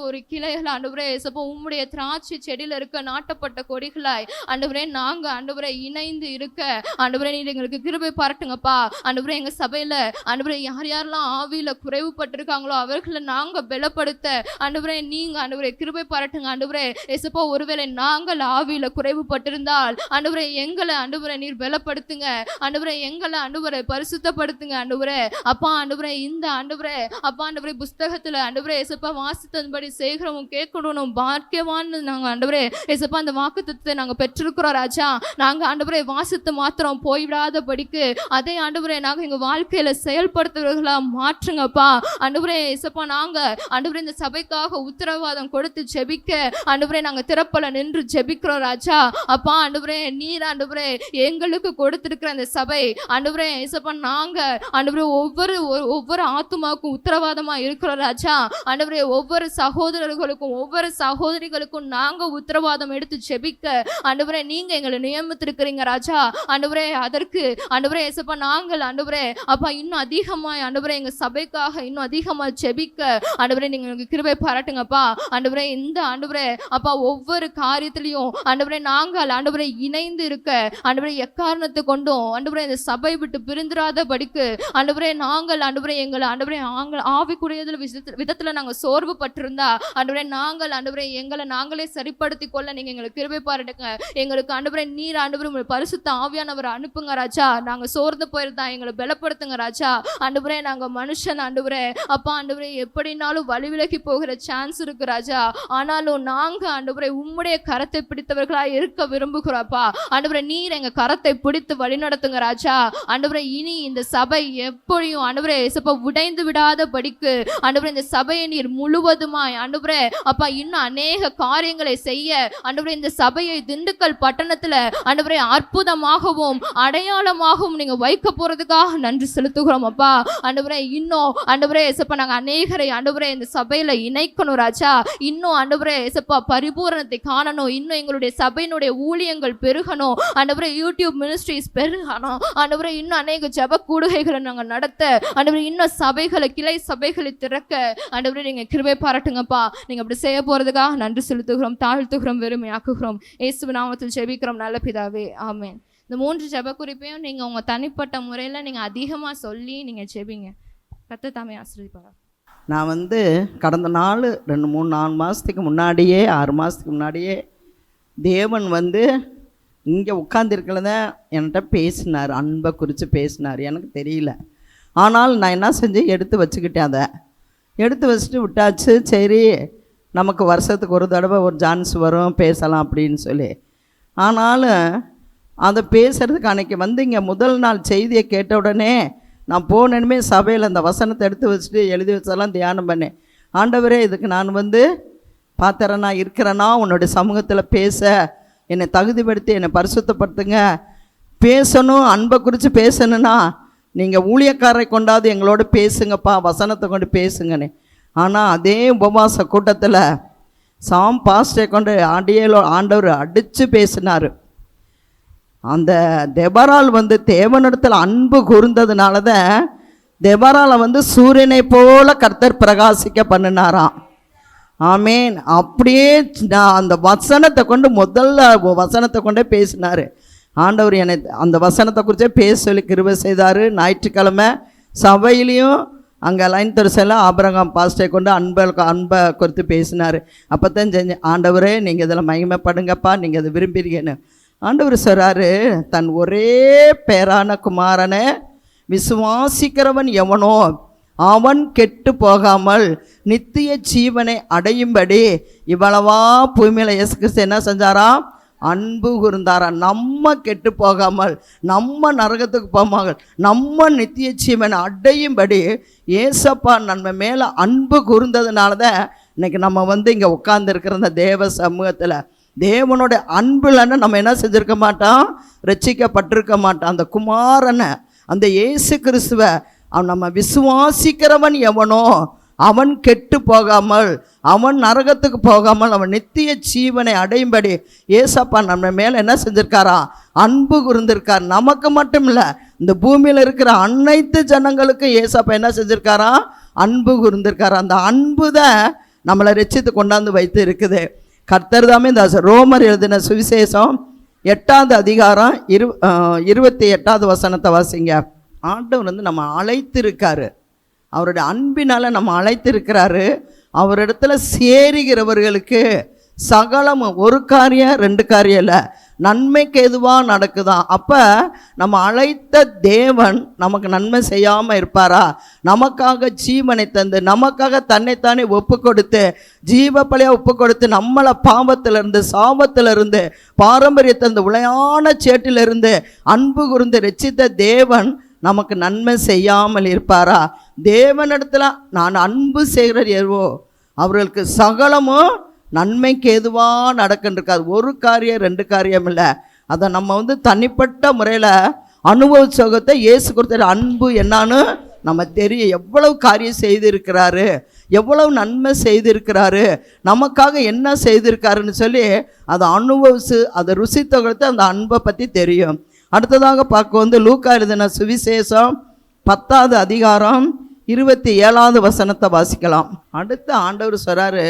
ஒரு கிளைகள் ஆண்டவரே எசப்பா உம்முடைய திராட்சை செடியில் இருக்க நாட்டப்பட்ட கொடிகளாய் ஆண்டவரே நாங்கள் ஆண்டவரே இணைந்து இருக்க ஆண்டவரே நீர் எங்களுக்கு கிருபை பாராட்டுங்கப்பா. ஆண்டவரே எங்க சபையில ஆண்டவரே யாரெல்லாம் ஆவியில குறைவுபட்டிருக்காங்களோ அவர்களை நாங்க பலப்படுத்த ஆண்டவரே நீங்க ஆண்டவரே கிருபை பாராட்டுங்க. ஆண்டவரே ஏசப்பா ஒருவேளை நாங்கள் ஆவியில குறைவுபட்டிருந்தால் ஆண்டவரே எங்களை ஆண்டவரே நீர் பலப்படுத்துங்க. ஆண்டவரே எங்களை ஆண்டவரை பரிசுத்தப்படுத்துங்க. ஆண்டவரே அப்பா ஆண்டவரே இந்த ஆண்டவரே அப்பா ஆண்டவரே புஸ்தகத்துல ஆண்டவரே ஏசப்பா வாசித்தபடி செய்கிறோம் கேட்கணும் பாக்கியவான்னு நாங்க ஆண்டவரே ஏசப்பா அந்த வாக்குத்தத்தத்தை நாங்க பெற்றிருக்கிறோம் ராஜா. நாங்க ஆண்டவரே வாசித்து மாத்திரம் போய்விடாத படிக்கு அதை ஆண்டவரே நாங்கள் எங்கள் வாழ்க்கையில் செயல்படுத்துவர்களாக மாற்றுங்கப்பா. ஆண்டவரே இயேசப்பா, நாங்கள் ஆண்டவரே இந்த சபைக்காக உத்தரவாதம் கொடுத்து ஜெபிக்க ஆண்டவரே நாங்கள் திறப்பல நின்று ஜெபிக்கிறோம் ராஜா. அப்பா ஆண்டவரே, நீர் ஆண்டவரே எங்களுக்கு கொடுத்திருக்கிற அந்த சபை ஆண்டவரே இயேசப்பா, நாங்கள் ஆண்டவரே ஒவ்வொரு ஆத்துமாவுக்கும் உத்தரவாதமாக இருக்கிறோம் ராஜா. ஆண்டவரே ஒவ்வொரு சகோதரர்களுக்கும் ஒவ்வொரு சகோதரிகளுக்கும் நாங்கள் உத்தரவாதம் எடுத்து ஜெபிக்க ஆண்டவரே நீங்கள் எங்களை நியமித்திருக்கிறீங்க ராஜா. ஆண்டவரே அதற்கு ஆண்டவரே இயேசப்பா, நாங்கள் ஆண்டவரே அப்பா இன்னும் அதிகமாக ஆண்டவரே எங்கள் சபைக்காக இன்னும் அதிகமாக ஜெபிக்க ஆண்டவரே நீங்கள் எங்களுக்கு கிருபை பாராட்டுங்கப்பா. ஆண்டவரே இந்த ஆண்டவரே அப்பா ஒவ்வொரு காரியத்திலையும் ஆண்டவரே நாங்கள் ஆண்டவரே இணைந்து இருக்க ஆண்டவரே எக்காரணத்தை கொண்டும் ஆண்டவரே இந்த சபை விட்டு பிரிந்திராத படிக்கு ஆண்டவரே நாங்கள் ஆண்டவரே எங்களை ஆண்டவரே ஆவிக்குரியதில் விதத்துல நாங்கள் சோர்வு பட்டிருந்தா ஆண்டவரே நாங்கள் ஆண்டவரே எங்களை நாங்களே சரிப்படுத்தி கொள்ள நீங்க எங்களுக்கு கிருபை பாராட்டுங்க. எங்களுக்கு ஆண்டவரே நீர் ஆண்டவரே பரிசுத்த ஆவியானவரை அனுப்புங்க ராஜா. நாங்கள் சோர்ந்து போயிருந்தா எங்களை பலப்படுத்துங்க ராஜா. ஆண்டவரே நாங்கள் மனுஷன் ஆண்டவரே அப்பா ஆண்டவரே எப்படினாலும் வழி விலகி போகிற சான்ஸ் இருக்கு ராஜா. ஆனாலும் நாங்கள் ஆண்டவரே உம்முடைய கரத்தை பிடித்தவர்களாக இருக்க விரும்புகிறோப்பா. ஆண்டவரே நீர் எங்க கரத்தை பிடித்து வழி நடத்துங்க ராஜா. ஆண்டவரே இனி இந்த சபை எப்படியும் ஆண்டவரே உடைந்து விடாத படிக்கு ஆண்டவரே இந்த சபையை நீர் முழுவதுமாய் ஆண்டவரே அப்பா இன்னும் அநேக காரியங்களை செய்ய ஆண்டவரே இந்த சபையை திண்டுக்கல் பட்டணத்துல ஆண்டவரே அற்புதமாகவும் அடையாளமாகவும் நீங்க வைக்க போறதுக்காக நன்றி செலுத்துகிறோம் அப்பா. ஆண்டவரே இன்னும் ஆண்டவரே இயேசப்பா நாங்க அநேகரை ஆண்டவரே இந்த சபையில இணைக்கணும் ராஜா. இன்னும் ஆண்டவரே இயேசப்பா பரிபூரணத்தை காணணும். இன்னும் எங்களுடைய சபையினுடைய ஊழியங்கள் பெருகணும் ஆண்டவரே. யூடியூப் மினிஸ்ட்ரிஸ் பெருகணும் ஆண்டவரே. இன்னும் அநேக ஜெப கூடுகைகளை நாங்க நடத்த ஆண்டவரே, இன்னும் சபைகளை கிளை சபைகளை திறக்க ஆண்டவரே நீங்க கிருபை பாராட்டுங்கப்பா. நீங்க அப்படி செய்ய போறதுக்காக நன்றி செலுத்துகிறோம், தாழ்த்துகிறோம், வெறுமையாக்குகிறோம். இயேசுவின் நாமத்தில் ஜெபிக்கிறோம் நல்ல பிதாவே, ஆமென். இந்த 3 ஜெப குறிப்பையும் நீங்க உங்க தனிப்பட்ட முறையில நீங்க அதிகமா சொல்லி நீங்க ஜெபிங்க. கர்த்தர் தாமே ஆசீர்வதிப்பார். நான் கடந்த நாள் 2, 3, 4 மாதத்துக்கு முன்னாடியே 6 மாதத்துக்கு முன்னாடியே தேவன் இங்கே உட்காந்துருக்கிறத என்கிட்ட பேசினார், அன்பை குறித்து பேசினார். எனக்கு தெரியல. ஆனால் நான் என்ன செஞ்சேன், எடுத்து வச்சுக்கிட்டேன். அதை எடுத்து வச்சுட்டு விட்டாச்சு. சரி, நமக்கு வருஷத்துக்கு ஒரு தடவை ஒரு சான்ஸ் வரும் பேசலாம் அப்படின்னு சொல்லி. ஆனாலும் அதை பேசுகிறதுக்கு அன்றைக்கி இங்கே முதல் நாள் செய்தியை கேட்ட உடனே நான் போனேனுமே சபையில் அந்த வசனத்தை எடுத்து வச்சுட்டு எழுதி வச்சதெல்லாம் தியானம் பண்ணேன். ஆண்டவரே, இதுக்கு நான் பாத்திரனா இருக்கிறேன்னா உன்னுடைய சமூகத்தில் பேச என்னை தகுதிப்படுத்தி என்னை பரிசுத்தப்படுத்துங்க. பேசணும், அன்பை குறித்து பேசணுன்னா நீங்கள் ஊழியக்காரரை கொண்டாது எங்களோட பேசுங்கப்பா, வசனத்தை கொண்டு பேசுங்கன்னு. ஆனால் அதே உபவாச கூட்டத்தில் சாம் பாஸ்டரை கொண்டு ஆண்டவர் அடித்து பேசினார். அந்த தெபரால் தேவனிடத்தில் அன்பு கூர்ந்ததுனால தான் தெபராலை சூரியனை போல கர்த்தர் பிரகாசிக்க பண்ணினாராம். ஆமேன். அப்படியே நான் அந்த வசனத்தை கொண்டு முதல்ல வசனத்தை கொண்டே பேசினார். ஆண்டவர் என்னை அந்த வசனத்தை குறித்தே பேச சொல்லி கிருபை செய்தார். ஞாயிற்றுக்கிழமை சபையிலையும் அங்கே லைன் தரிசையில் ஆபிரகாம் பாஸ்டரை கொண்டு அன்பை குறித்து பேசினார். அப்போ தான் செஞ்சேன், ஆண்டவரே நீங்கள் இதில் மகிமைப்படுங்கப்பா, நீங்கள் அதை விரும்புகிறீங்கன்னு. ஆண்டவர் சொல்கிறாரு, தன் ஒரே பேரான குமாரனை விசுவாசிக்கிறவன் எவனோ அவன் கெட்டு போகாமல் நித்திய ஜீவனை அடையும்படி இவ்வளவா பூமியில் இயேசு கிறிஸ்து என்ன செஞ்சாராம், அன்பு கூர்ந்தாராம். நம்ம கெட்டு போகாமல், நம்ம நரகத்துக்கு போகாமல், நம்ம நித்திய ஜீவனை அடையும்படி ஏசப்பா நம்ம மேலே அன்பு கூர்ந்ததுனால தான் இன்றைக்கி நம்ம இங்கே உட்கார்ந்துருக்கிற இந்த தேவ சமூகத்தில் தேவனுடைய அன்புலன்னு நம்ம என்ன செஞ்சுருக்க மாட்டோம், ரட்சிக்கப்பட்டிருக்க மாட்டோம். அந்த குமாரனை, அந்த இயேசு கிறிஸ்துவை அவன் நம்ம விசுவாசிக்கிறவன் எவனோ அவன் கெட்டு போகாமல், அவன் நரகத்துக்கு போகாமல், அவன் நித்திய ஜீவனை அடையும்படி ஏசப்பா நம்ம மேலே என்ன செஞ்சுருக்காரா, அன்பு கூர்ந்திருக்கார். நமக்கு மட்டும் இல்லை, இந்த பூமியில் இருக்கிற அனைத்து ஜனங்களுக்கும் ஏசப்பா என்ன செஞ்சுருக்காரா, அன்பு கூர்ந்திருக்கார். அந்த அன்பு தான் நம்மளை ரட்சித்து கொண்டாந்து வைத்து இருக்குது. கர்த்தர் தாமே இந்த ரோமர் எழுதின சுவிசேஷம் 8வது அதிகாரம் 28வது வசனத்தை வாசிங்க. ஆண்டவர் நம்ம அழைத்திருக்காரு, அவருடைய அன்பினால் நம்ம அழைத்திருக்கிறாரு. அவரிடத்துல சேருகிறவர்களுக்கு சகலமும், ஒரு காரியம் 2 காரியம் இல்லை, நன்மைக்கு எதுவாக நடக்குதான். அப்போ நம்ம அழைத்த தேவன் நமக்கு நன்மை செய்யாமல் இருப்பாரா? நமக்காக ஜீவனை தந்து, நமக்காக தன்னைத்தானே ஒப்பு கொடுத்து, ஜீவ பலியாக ஒப்பு கொடுத்து, நம்மளை பாவத்திலிருந்து, சாபத்திலிருந்து, பாரம்பரியத்திலிருந்து, உளையான சேட்டிலிருந்து அன்பு கூர்ந்து ரட்சித்த தேவன் நமக்கு நன்மை செய்யாமல் இருப்பாரா? தேவனிடத்தில் நான் அன்பு செய்கிற எதுவோ அவர்களுக்கு சகலமும் நன்மைக்கு எதுவாக நடக்குன்றிருக்காது. ஒரு காரியம் 2 காரியம் இல்லை. அதை நம்ம தனிப்பட்ட முறையில் அனுபவிச்சோகத்தை இயேசு கொடுத்த அன்பு என்னான்னு நம்ம தெரியும். எவ்வளவு காரியம் செய்திருக்கிறாரு, எவ்வளவு நன்மை செய்திருக்கிறாரு, நமக்காக என்ன செய்திருக்காருன்னு சொல்லி அதை அனுபவிச்சு அதை ருசித்தவங்களுக்கு அந்த அன்பை பற்றி தெரியும். அடுத்ததாக பார்க்க லூக்கா எழுதின சுவிசேஷம் 10வது அதிகாரம் 27வது வசனத்தை வாசிக்கலாம். அடுத்த ஆண்டவர் சொல்கிறாரு,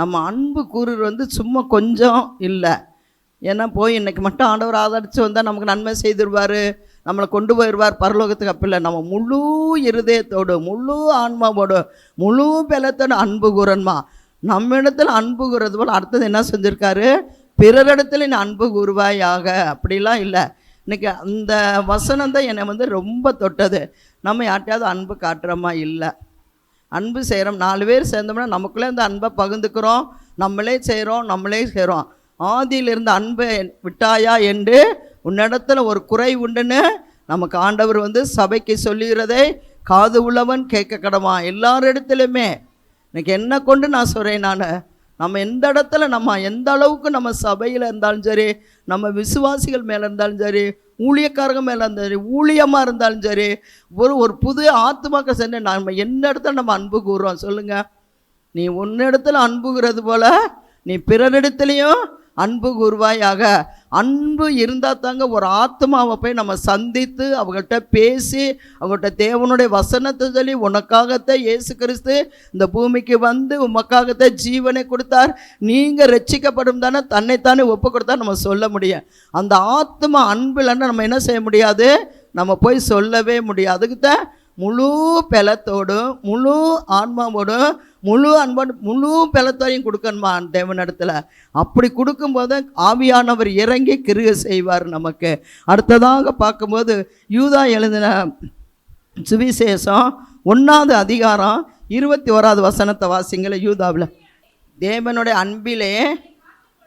நம்ம அன்பு கூறுறது சும்மா கொஞ்சம் இல்லை. ஏன்னா போய் இன்றைக்கி மட்டும் ஆண்டவர் ஆதரித்து வந்தால் நமக்கு நன்மை செய்திருவார், நம்மளை கொண்டு போயிடுவார் பரலோகத்துக்கு. அப்போ இல்லை, நம்ம முழு இருதயத்தோடு, முழு ஆன்மாவோடு, முழு பலத்தோடு அன்பு கூறணுமா. நம்ம இடத்துல அன்பு கூறுறது போல் அடுத்தது என்ன செஞ்சுருக்காரு, பிறரிடத்துல நீ அன்பு கூறுவாயாக. அப்படிலாம் இல்லை. இன்றைக்கி அந்த வசனம் தான் என்னை ரொம்ப தொட்டது. நம்ம யார்ட்டையாவது அன்பு காட்டுறோமா? இல்லை. அன்பு செய்கிறோம், 4 பேர் சேர்ந்தோம்னா நமக்குள்ளே இந்த அன்பை பகிர்ந்துக்கிறோம், நம்மளே செய்கிறோம். ஆதியில் இருந்த அன்பை விட்டாயா என்று உன்னிடத்துல ஒரு குறை உண்டுன்னு நமக்கு ஆண்டவர் சபைக்கு சொல்லுகிறதை காது உள்ளவன் கேட்க கடமா. எல்லாரிடத்துலையுமே இன்னைக்கு என்ன கொண்டு நான் சொல்கிறேன், நம்ம எந்த இடத்துல நம்ம எந்த அளவுக்கு நம்ம சபையில் இருந்தாலும் சரி, நம்ம விசுவாசிகள் மேலே இருந்தாலும் சரி, ஊழியக்காரங்க மேலே இருந்தாலும் சரி, ஊழியமாக இருந்தாலும் சரி, ஒரு புது ஆத்மாக்க சென்று நம்ம எந்த இடத்துல நம்ம அன்பு கூறுறோம் சொல்லுங்கள். நீ உன்னிடத்துல அன்புகிறது போல் நீ பிறரிடத்துலையும் அன்பு கூறுவாயாக. அன்பு இருந்தால் தாங்க ஒரு ஆத்மாவை போய் நம்ம சந்தித்து அவங்கள்ட்ட பேசி அவங்கள்ட்ட தேவனுடைய வசனத்தை சொல்லி, உனக்காகத்தான் இயேசு கிறிஸ்து இந்த பூமிக்கு உமக்காகத்த ஜீவனை கொடுத்தார், நீங்கள் ரட்சிக்கப்படும் தானே தன்னைத்தானே ஒப்பு கொடுத்தா நம்ம சொல்ல முடியும். அந்த ஆத்மா அன்பு இல்லைன்னா நம்ம என்ன செய்ய முடியாது, நம்ம போய் சொல்லவே முடியாது. அதுக்கு தான் முழு பலத்தோடும், முழு ஆன்மாவோடும், முழு அன்போடு, முழு பலத்தோடையும் கொடுக்கணுமா தேவனிடத்தில். அப்படி கொடுக்கும்போது ஆவியானவர் இறங்கி கிருகை செய்வார் நமக்கு. அடுத்ததாக பார்க்கும்போது யூதா எழுதின சுவிசேஷம் 1வது அதிகாரம் 21வது வசனத்தை வாசிங்கள. யூதாவில் தேவனுடைய அன்பிலே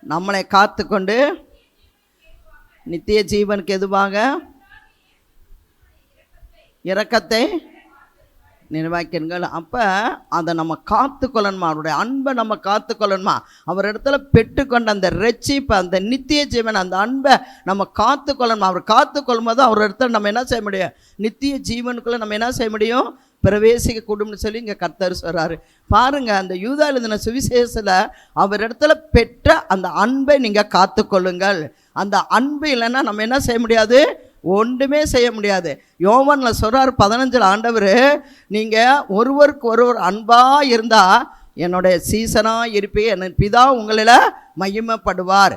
நம்மளை காத்து கொண்டு நித்திய ஜீவனுக்கு எதுவாக இரக்கத்தை நிர்வாகிக்கணுங்கள். அப்போ அதை நம்ம காத்துக்கொள்ளணுமா, அவருடைய அன்பை நம்ம காத்துக்கொள்ளணுமா. அவர் இடத்துல பெற்றுக்கொண்ட அந்த ரட்சிப்பு, அந்த நித்திய ஜீவன், அந்த அன்பை நம்ம காத்துக்கொள்ளணுமா. அவர் காத்துக்கொள்ளும் போது அவர் இடத்துல நம்ம என்ன செய்ய முடியும், நித்திய ஜீவனுக்குள்ளே நம்ம என்ன செய்ய முடியும், பிரவேசிக்க கூடும்னு சொல்லி இங்கே கர்த்தர் சொல்கிறாரு. பாருங்கள், அந்த யூதா எழுதின சுவிசேஷத்தில் அவர் இடத்துல பெற்ற அந்த அன்பை நீங்கள் காத்துக்கொள்ளுங்கள். அந்த அன்பு இல்லைன்னா நம்ம என்ன செய்ய முடியாது, ஒன்றுமே செய்ய முடியாது. யோவானில் சொல்கிறார் 15 ஆண்டவர், நீங்கள் ஒருவருக்கு ஒருவர் அன்பாக இருந்தால் என்னுடைய சீசனாக இருப்பீங்க, என் பிதா உங்களில் மகிமைப்படுவார்.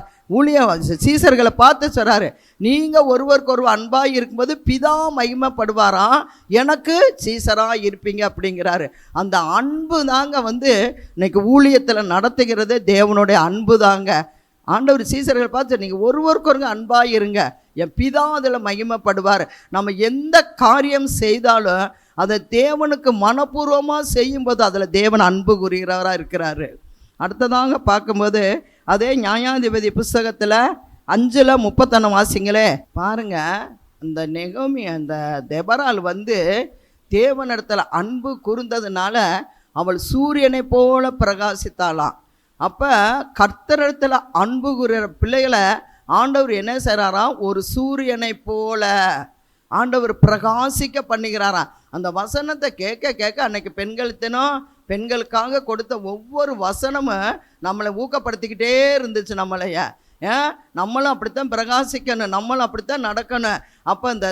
சீசர்களை பார்த்து சொல்கிறாரு, நீங்கள் ஒருவருக்கு ஒருவர் அன்பாக இருக்கும்போது பிதா மகிமைப்படுவாராம், எனக்கு சீசராக இருப்பீங்க அப்படிங்கிறாரு. அந்த அன்பு தாங்க இன்னைக்கு ஊழியத்தில் நடத்துகிறது தேவனுடைய அன்பு தாங்க. ஆண்டவர் சீசர்களை பார்த்து, நீங்கள் ஒருவருக்கு ஒருங்க அன்பாக இருங்க, என் பிதா அதில் மகிமைப்படுவார். நம்ம எந்த காரியம் செய்தாலும் அதை தேவனுக்கு மனப்பூர்வமாக செய்யும்போது அதில் தேவன் அன்பு கூறுகிறவராக இருக்கிறாரு. அடுத்ததாக பார்க்கும்போது அதே நியாயாதிபதி புஸ்தகத்தில் 5:31 வாசிங்களே. பாருங்கள், அந்த நெகோமி அந்த தெபரால் தேவனிடத்தில் அன்பு கூர்ந்ததுனால அவள் சூரியனை போல பிரகாசித்தாளாம். அப்போ கர்த்தரிடத்தில் அன்பு கூறுகிற பிள்ளைகளை ஆண்டவர் என்ன செய்கிறாராம், ஒரு சூரியனை போல ஆண்டவர் பிரகாசிக்க பண்ணுகிறாராம். அந்த வசனத்தை கேட்க கேட்க அன்னைக்கு பெண்களுக்காக கொடுத்த ஒவ்வொரு வசனமும் நம்மளை ஊக்கப்படுத்திக்கிட்டே இருந்துச்சு. நம்மளும் அப்படித்தான் பிரகாசிக்கணும், நம்மளும் அப்படித்தான் நடக்கணும். அப்போ இந்த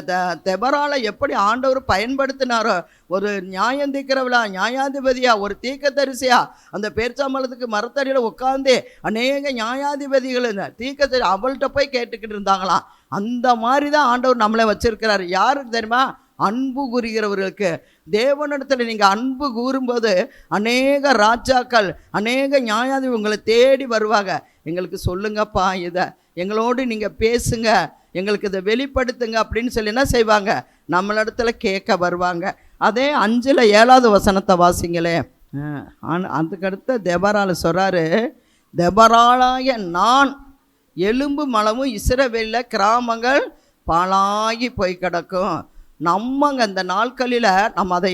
தெபராலை எப்படி ஆண்டவர் பயன்படுத்தினாரோ, ஒரு நியாயம் தீர்க்கிறவளா, நியாயாதிபதியா, ஒரு தீர்க்கதரிசியா, அந்த பேர்ச்சாம்பலத்துக்கு மரத்தடியில் உட்காந்து அநேக நியாயாதிபதிகள் தீர்க்கதரி அவள்கிட்ட போய் கேட்டுக்கிட்டு இருந்தாங்களாம். அந்த மாதிரி தான் ஆண்டவர் நம்மளை வச்சிருக்கிறார். யாருக்கு தெரியுமா, அன்பு கூறுகிறவர்களுக்கு. தேவனிடத்தில் நீங்கள் அன்பு கூறும்போது அநேக ராஜாக்கள், அநேக நியாயாதிபதி உங்களை தேடி வருவாங்க. எங்களுக்கு சொல்லுங்கப்பா, இதை எங்களோடு நீங்கள் பேசுங்க, எங்களுக்கு இதை வெளிப்படுத்துங்க அப்படின்னு சொல்லி என்ன செய்வாங்க, நம்மளிடத்துல கேட்க வருவாங்க. அதே 5:7 வசனத்தை வாசிங்களே. அதுக்கடுத்து தெபரால சொல்கிறாரு, தெபராளாய நான் எலும்பு மலமும் இஸ்ரவேலில் கிராமங்கள் பாழாகி போய் கிடக்கும். நம்மங்க இந்த நாட்களில் நம்ம அதை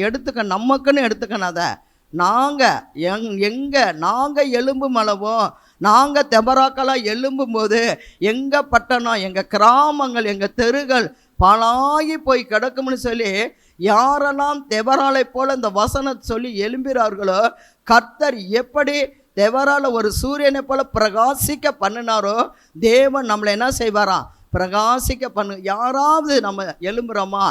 நமக்குன்னு எடுத்துக்கணும். அதை நாங்கள் எலும்பு மலவும், நாங்கள் தெபராக்களாக எழும்பும் போது எங்கள் பட்டணம், எங்கள் கிராமங்கள், எங்கள் தெருகள் பாழாகி போய் கிடக்கும்னு சொல்லி யாரெல்லாம் தெபராலை போல இந்த வசனத்தை சொல்லி எழும்புகிறார்களோ, கர்த்தர் எப்படி தெபரால ஒரு சூரியனை போல பிரகாசிக்க பண்ணினாரோ, தேவன் நம்மளை என்ன செய்வாராம், பிரகாசிக்க பண்ணு. யாராவது நம்ம எழும்புறோமா?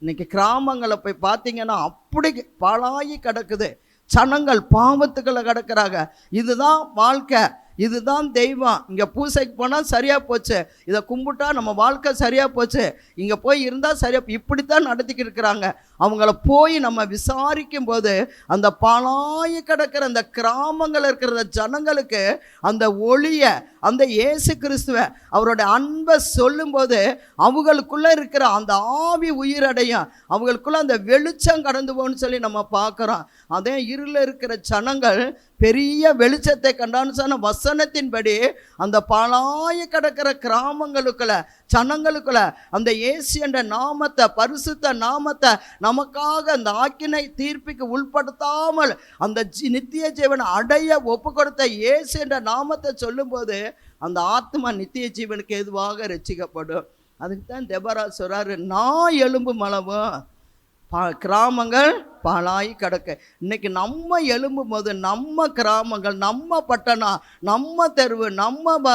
இன்னைக்கு கிராமங்களை போய் பார்த்தீங்கன்னா அப்படி பாழாகி கிடக்குது. ஜனங்கள் பாவத்துக்களை கிடக்கிறாங்க. இதுதான் வாழ்க்கை, இதுதான் தெய்வம். இங்கே பூசைக்கு போனால் சரியாக போச்சு, இதை கும்பிட்டா நம்ம வாழ்க்கை சரியாக போச்சு, இங்கே போய் இருந்தால் சரியாக, இப்படித்தான் நடத்திக்கிட்டு இருக்கிறாங்க. அவங்கள போய் நம்ம விசாரிக்கும் போது அந்த பாழாய் கிடக்கிற அந்த கிராமங்கள் இருக்கிற ஜனங்களுக்கு அந்த ஒளியை, அந்த இயேசு கிறிஸ்துவை, அவருடைய அன்பை சொல்லும்போது அவங்களுக்குள்ளே இருக்கிற அந்த ஆவி உயிரடையும், அவங்களுக்குள்ள அந்த வெளிச்சம் கடந்து போகணும்னு சொல்லி நம்ம பார்க்குறோம். அதே இருளில் இருக்கிற ஜனங்கள் பெரிய வெளிச்சத்தை கண்டான்னு சொன்ன வசனத்தின்படி அந்த பாழாய் கிடக்கிற கிராமங்களுக்குள்ள, ஜனங்களுக்குள்ள அந்த இயேசு என்ற நாமத்தை, பரிசுத்த நாமத்தை, நமக்காக அந்த ஆக்கினை தீர்ப்புக்கு உட்படுத்தாமல் அந்த நித்திய ஜீவனை அடைய ஒப்பு கொடுத்த இயேசு என்ற நாமத்தை சொல்லும்போது அந்த ஆத்மா நித்திய ஜீவனுக்கு எதுவாக ரட்சிக்கப்படும். அதுக்கு தான் தெபரா சொல்றாரு, நான் எலும்பு மலவும் கிராமங்கள் பாழாய் கிடக்கு. இன்னைக்கு நம்ம எழும்பும் போது நம்ம கிராமங்கள், நம்ம பட்டணம், நம்ம தெருவு, நம்ம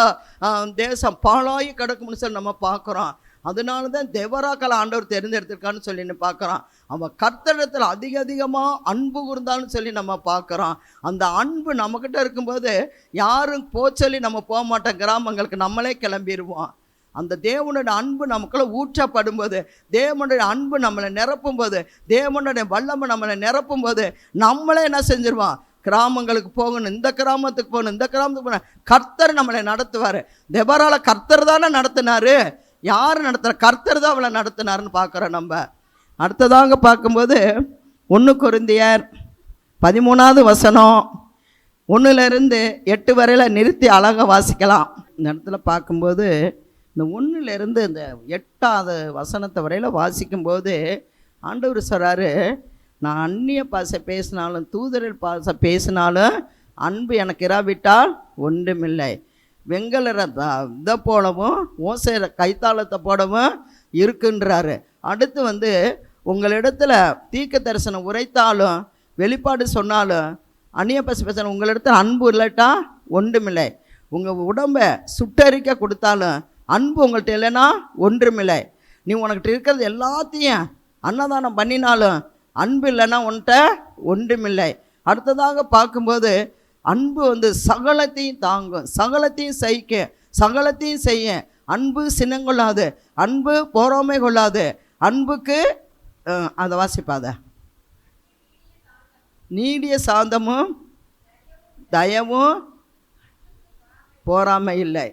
தேசம் பாழாய் கிடக்கும்னு சொல்லி நம்ம பார்க்குறோம். அதனால தான் தெபராக்களை ஆண்டவர் தெரிந்தெடுத்திருக்கான்னு சொல்லி பார்க்குறோம். அவன் கர்த்தரிடத்தில் அதிகமாக அன்பு கூர்ந்தான்னு சொல்லி நம்ம பார்க்குறோம். அந்த அன்பு நம்மக்கிட்ட இருக்கும்போது யாரும் சொல்லி நம்ம போக மாட்டோம், கிராமங்களுக்கு நம்மளே கிளம்பிடுவோம். அந்த தேவனுடைய அன்பு நமக்குள்ள ஊற்றப்படும் போது, தேவனுடைய அன்பு நம்மளை நிரப்பும் போது, தேவனுடைய வல்லமை நம்மளை நிரப்பும் போது நம்மளே என்ன செஞ்சிருவோம், கிராமங்களுக்கு போகணும், இந்த கிராமத்துக்கு போகணும், இந்த கிராமத்துக்கு போகணும். கர்த்தர் நம்மளை நடத்துவார். தெபரால கர்த்தர் தானே நடத்தினாரு. யார் நடத்துகிற? கர்த்தர் தான் அவளை நடத்தினாருன்னு பார்க்குறோம். நம்ம அடுத்ததாக பார்க்கும்போது 1 கொரிந்தியர் 13வது வசனம் 1-8 வரையில் நிறுத்தி அழகாக வாசிக்கலாம். இந்த இடத்துல பார்க்கும்போது இந்த 1-இருந்து இந்த 8வது வசனத்தை வரையில் வாசிக்கும்போது ஆண்டவர் சொல்கிறாரு, நான் அந்நிய பாஷை பேசினாலும் தூதரில் பாஷை பேசினாலும் அன்பு எனக்கு இராவிட்டால் ஒன்றுமில்லை. வெங்கல இதை போலவும் ஓசையில கைத்தாளத்தை போடவும் இருக்குன்றாரு. அடுத்து உங்களிடத்துல தீர்க்க தரிசனம் உரைத்தாலும் வெளிப்பாடு சொன்னாலும் அந்நிய பாஷை பேசினாலும் உங்களிடத்துல அன்பு இல்லட்டா ஒன்றுமில்லை. உங்கள் உடம்பை சுட்டரிக்க கொடுத்தாலும் அன்பு உங்கள்கிட்ட இல்லைன்னா ஒன்றுமில்லை. நீ உனக்கிட்ட இருக்கிறது எல்லாத்தையும் அன்னதானம் பண்ணினாலும் அன்பு இல்லைன்னா உன்கிட்ட ஒன்றுமில்லை. அடுத்ததாக பார்க்கும்போது அன்பு சகலத்தையும் தாங்கும், சகலத்தையும் சகிக்க, சகலத்தையும் செய்ய. அன்பு சினங்கொள்ளாது, அன்பு பொறாமை கொள்ளாது, அன்புக்கு அதை வாசிப்பாத நீடிய சாந்தமும் தயவும் பொறாமை இல்லை,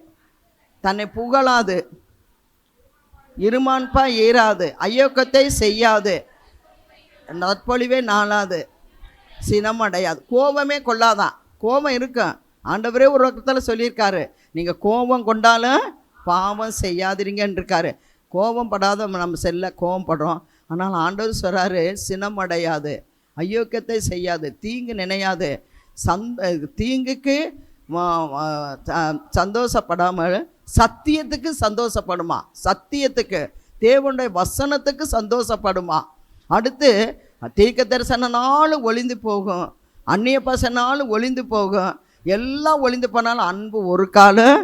தன்னை புகழாது, இருமான்பா ஏறாது, ஐயோக்கத்தை செய்யாது, நற்பொழிவே நாளாது, சினம் அடையாது, கோபமே கொள்ளாதான். கோபம் இருக்கும். ஆண்டவரே ஒரு பக்கத்தில் சொல்லியிருக்காரு, நீங்கள் கோபம் கொண்டாலும் பாவம் செய்யாதிருங்கன்னு இருக்காரு. கோபம் படாத நம்ம கோபம் படுறோம். ஆனால் ஆண்டவர் சொல்கிறாரு, சினம் அடையாது, ஐயோக்கியத்தை செய்யாது, தீங்கு நினையாது, தீங்குக்கு சந்தோஷப்படாமல் சத்தியத்துக்கு சந்தோஷப்படுமா, சத்தியத்துக்கு தேவனுடைய வசனத்துக்கு சந்தோஷப்படுமா. அடுத்து தீர்க்க தரிசனாலும் ஒளிந்து போகும், அந்நிய பாஷைனாலும் ஒளிந்து போகும், எல்லாம் ஒளிந்து போனாலும் அன்பு ஒரு காலம்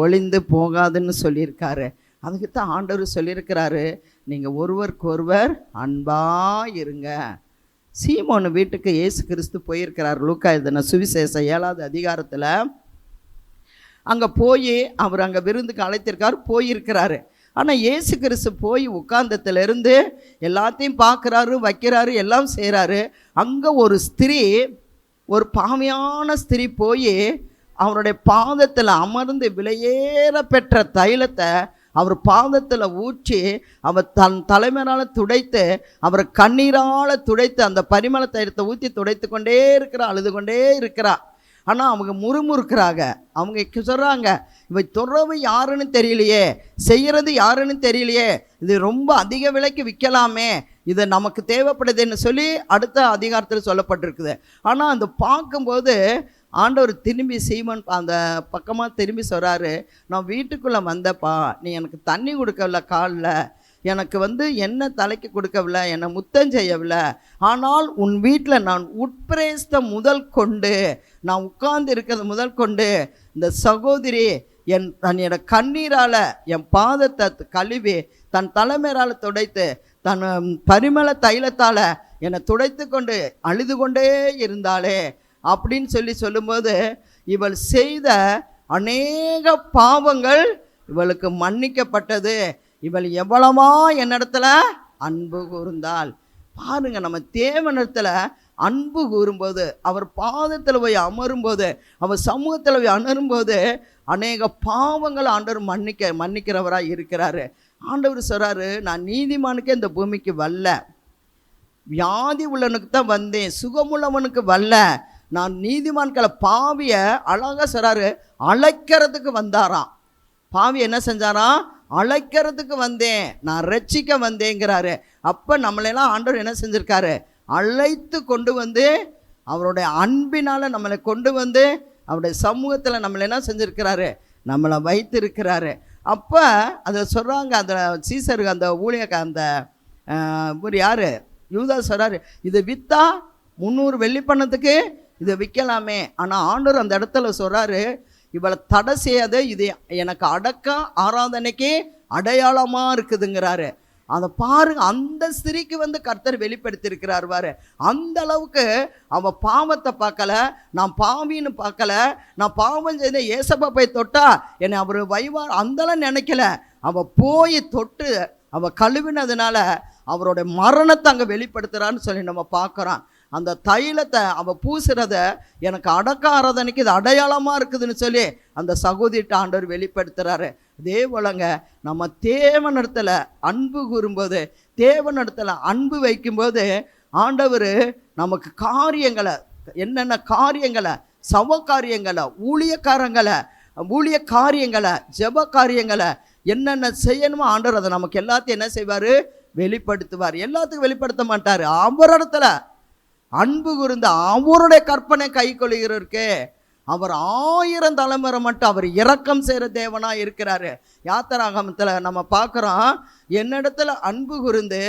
ஒளிந்து போகாதுன்னு சொல்லியிருக்காரு. அதுக்கு தான் ஆண்டவர் சொல்லியிருக்கிறாரு, நீங்கள் ஒருவருக்கு ஒருவர் அன்பாக இருங்க. சீமோன் வீட்டுக்கு இயேசு கிறிஸ்து போயிருக்கிறார். லூக்கா எழுதின சுவிசேஷம் 7வது அதிகாரத்தில் அங்கே போய் அவர் அங்கே விருந்துக்கு அழைத்திருக்கார், போயிருக்கிறாரு. ஆனால் இயேசு கிறிஸ்து போய் உட்கார்ந்ததுலேருந்து எல்லாத்தையும் பார்க்குறாரு, வைக்கிறாரு, எல்லாம் செய்கிறாரு. அங்கே ஒரு ஸ்திரீ, ஒரு பாவியான ஸ்திரீ போய் அவருடைய பாதத்தில் அமர்ந்து விலையேற பெற்ற தைலத்தை அவர் பாதத்தில் ஊற்றி அவர் தன் தலைமையால் துடைத்து அவர் கண்ணீரால் துடைத்து அந்த பரிமள தைலத்தை ஊற்றி துடைத்து கொண்டே இருக்கிறா, அழுது கொண்டே இருக்கிறா. ஆனால் அவங்க முறுமுறுக்கிறாங்க. அவங்க சொல்கிறாங்க, இவை துறவு யாருன்னு தெரியலையே, செய்கிறது யாருன்னு தெரியலையே, இது ரொம்ப அதிக விலைக்கு விற்கலாமே, இது நமக்கு தேவைப்படுதுன்னு சொல்லி அடுத்த அதிகாரத்தில் சொல்லப்பட்டிருக்குது. ஆனால் அந்த பார்க்கும்போது ஆண்டவர் திரும்பி சீமன் அந்த பக்கமாக திரும்பி சொல்கிறாரு, நான் வீட்டுக்குள்ளே வந்தப்பா, நீ எனக்கு தண்ணி கொடுக்கவில்லை, காலில் எனக்கு எண்ணெய் தலைக்கு கொடுக்கவில்லை, என்னை முத்தம் செய்யவில்லை, ஆனால் உன் வீட்டில் நான் உட்பிரேஸ்த முதல் கொண்டு, நான் உட்கார்ந்து இருக்கிறது முதல் கொண்டு இந்த சகோதரி தன்னோட கண்ணீரால் என் பாதத்தை கழுவி தன் தலைமையால் துடைத்து தன் பரிமள தைலத்தால் என்னை துடைத்து கொண்டு அழுது கொண்டே இருந்தாளே அப்படின்னு சொல்லும்போது, இவள் செய்த அநேக பாவங்கள் இவளுக்கு மன்னிக்கப்பட்டது, இவள் எவ்வளவா என்னிடத்துல அன்பு கூர்ந்தாள். பாருங்க, நம்ம தேவனிடத்துல அன்பு கூறும்போது, அவர் பாதத்தில் போய் அமரும்போது, அவர் சமூகத்தில் போய் அமரும்போது அநேக பாவங்கள் ஆண்டவர் மன்னிக்கிறவராக இருக்கிறாரு. ஆண்டவர் சொல்கிறாரு, நான் நீதிமானுக்கே இந்த பூமிக்கு வரல, வியாதி உள்ளவனுக்கு தான் வந்தேன், சுகமுள்ளவனுக்கு வரல, நான் நீதிமான்களை பாவியை அழகாக சொல்கிறாரு அழைக்கிறதுக்கு வந்தாராம். பாவி என்ன செஞ்சாராம்? அழைக்கிறதுக்கு வந்தேன், நான் ரட்சிக்க வந்தேங்கிறாரு. அப்போ நம்மளெல்லாம் ஆண்டவர் என்ன செஞ்சுருக்காரு? அழைத்து கொண்டு வந்து அவருடைய அன்பினால் நம்மளை கொண்டு வந்து அவருடைய சமூகத்தில் நம்மளை என்ன செஞ்சுருக்கிறாரு? நம்மளை வைத்திருக்கிறாரு. அப்போ அதில் சொல்கிறாங்க, அந்த சீசருக்கு அந்த ஊழியக்க அந்த ஒரு யார் யூதா சொல்கிறாரு, இதை விற்றா 300 வெள்ளி பணத்துக்கு இதை விற்கலாமே. ஆனால் ஆண்டவர் அந்த இடத்துல சொல்கிறாரு, இவளை தடை செய்யாத, இது எனக்கு அடக்க ஆராதனைக்கு அடையாளமாக இருக்குதுங்கிறாரு. அதை பாருங்க, அந்த ஸ்திரீக்கு கர்த்தர் வெளிப்படுத்தியிருக்கிறார் பாரு. அந்த அளவுக்கு அவள் பாவத்தை பார்க்கல, நான் பாவின்னு பார்க்கல, நான் பாவம் செய்த ஏசப்பா போய் தொட்டா என்னை அவர் வைவார் அந்தளவு நினைக்கல. அவள் போய் தொட்டு அவள் கழுவினதுனால அவருடைய மரணத்தை அங்கே வெளிப்படுத்துகிறான்னு சொல்லி நம்ம பார்க்குறோம். அந்த தைலத்தை அவள் பூசுறத எனக்கு அடக்க ஆராதனைக்கு இது அடையாளமாக இருக்குதுன்னு சொல்லி அந்த சகோதரிட்ட ஆண்டவர் வெளிப்படுத்துகிறாரு. அதே போலங்க, நம்ம தேவனிடத்தில் அன்பு கூறும்போது, தேவனிடத்தில் அன்பு வைக்கும்போது ஆண்டவர் நமக்கு காரியங்களை, என்னென்ன காரியங்களை, சவ காரியங்களை, ஊழிய காரியங்களை, ஜெப காரியங்களை என்னென்ன செய்யணுமோ ஆண்டவர் அதை நமக்கு எல்லாத்தையும் என்ன செய்வார்? வெளிப்படுத்துவார். எல்லாத்துக்கும் வெளிப்படுத்த மாட்டார். அவரிடத்துல அன்பு கூர்ந்து அவருடைய கற்பனை கை கொள்கிறருக்கு அவர் 1000 தலைமுறை மட்டும் அவர் இரக்கம் செய்கிற தேவனாக இருக்கிறாரு. யாத்திராகமத்தில் நம்ம பார்க்குறோம், என்னிடத்துல அன்பு கூர்ந்து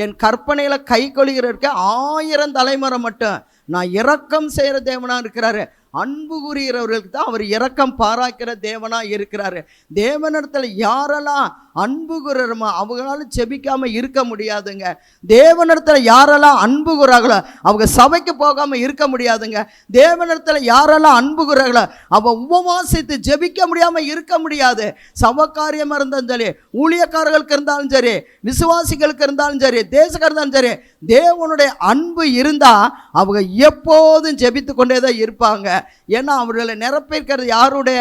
என் கற்பனையில் கை கொள்கிறருக்கு 1000 தலைமுறை மட்டும் நான் இரக்கம் செய்கிற தேவனாக இருக்கிறாரு. அன்பு கூறுகிறவர்களுக்கு தான் அவர் இரக்கம் பாராக்கிற தேவனாக இருக்கிறாரு. தேவனிடத்தில் யாரெல்லாம் அன்பு கூறுறோமோ அவங்களால செபிக்காமல் இருக்க முடியாதுங்க. தேவனிடத்தில் யாரெல்லாம் அன்பு கூறாங்களோ அவங்க சபைக்கு போகாமல் இருக்க முடியாதுங்க. தேவனிடத்தில் யாரெல்லாம் அன்பு கூறாங்களோ அவள் உபவாசித்து ஜெபிக்க முடியாமல் இருக்க முடியாது. சபக்காரியமாக இருந்தாலும் சரி, ஊழியக்காரர்களுக்கு இருந்தாலும் சரி, விசுவாசிகளுக்கு இருந்தாலும் சரி, தேசக்காரர் இருந்தாலும் சரி, தேவனுடைய அன்பு இருந்தால் அவங்க எப்போதும் ஜெபித்து கொண்டே தான் இருப்பாங்க. ஏன்னா அவர்களை நிரப்பியிருக்கிறது யாருடைய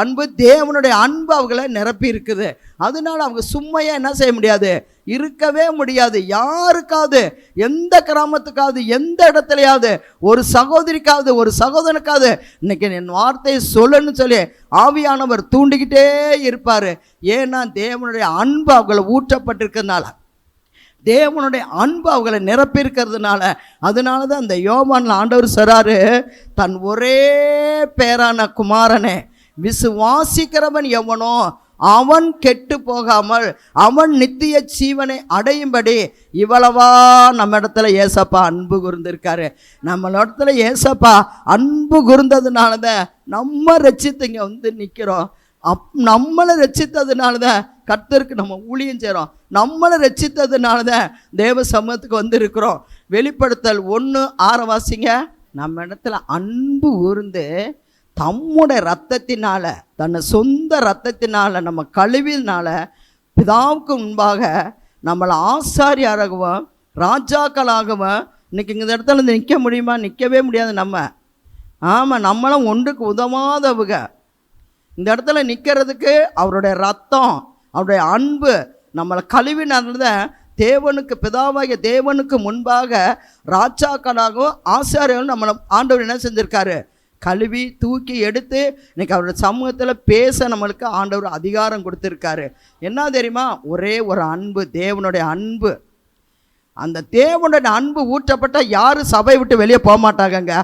அன்பு? தேவனுடைய அன்பு அவர்களை நிரப்பி இருக்குது. அதனால அவங்க சும்மையாக என்ன செய்ய முடியாது? இருக்கவே முடியாது. யாருக்காவது, எந்த கிராமத்துக்காவது, எந்த இடத்துலையாவது ஒரு சகோதரிக்காவது ஒரு சகோதரனுக்காவது இன்னைக்கு என் வார்த்தையை சொல்லணும்னு சொல்லி ஆவியானவர் தூண்டிக்கிட்டே இருப்பார். ஏன்னா தேவனுடைய அன்பு அவங்களை ஊற்றப்பட்டிருக்கிறதுனால, தேவனுடைய அன்பு அவங்களை நிரப்பியிருக்கிறதுனால. அதனால தான் அந்த யோவான்ல ஆண்டவர் சொல்றாரு, தன் ஒரே பேரான குமாரனே விசுவாசிக்கிறவன் எவனோ அவன் கெட்டு போகாமல் அவன் நித்திய ஜீவனை அடையும்படி இவ்வளவா நம்ம இடத்துல ஏசப்பா அன்பு கூர்ந்திருக்காரு. நம்ம இடத்துல ஏசப்பா அன்பு கூர்ந்ததுனால தான் நம்ம ரட்சித்து இங்கே நிற்கிறோம். நம்மளை ரட்சித்ததுனால தான் கர்த்தருக்கு நம்ம ஊழியம் செய்கிறோம். நம்மளை ரட்சித்ததுனால தான் தேவ சமூகத்துக்கு வந்திருக்கிறோம். வெளிப்படுத்தல் 1:6 வாசிங்க. நம்ம இடத்துல அன்பு கூர்ந்து தம்முடைய ரத்தத்தினால, தன்னை சொந்த ரத்தத்தினால நம்ம கழுவினால பிதாவுக்கு முன்பாக நம்மளை ஆசாரியாராகவும் ராஜாக்களாகவும் இன்னைக்கு இந்த இடத்துல நிற்க முடியுமா? நிற்கவே முடியாது. நம்ம ஆமாம், நம்மளும் ஒன்றுக்கு உதவாதவங்க. இந்த இடத்துல நிற்கிறதுக்கு அவருடைய ரத்தம், அவருடைய அன்பு நம்மளை கழுவினத தேவனுக்கு பிதாவாகிய தேவனுக்கு முன்பாக ராஜாக்களாகவும் ஆசாரியர்களும் நம்மளை ஆண்டவர் என்ன செஞ்சுருக்காரு? கழுவி தூக்கி எடுத்து இன்னைக்கு அவருடைய சமூகத்தில் பேச நம்மளுக்கு ஆண்டவர் அதிகாரம் கொடுத்துருக்காரு. என்ன தெரியுமா? ஒரே ஒரு அன்பு, தேவனுடைய அன்பு. அந்த தேவனுடைய அன்பு ஊற்றப்பட்டால் யாரும் சபை விட்டு வெளியே போக மாட்டாங்கங்க.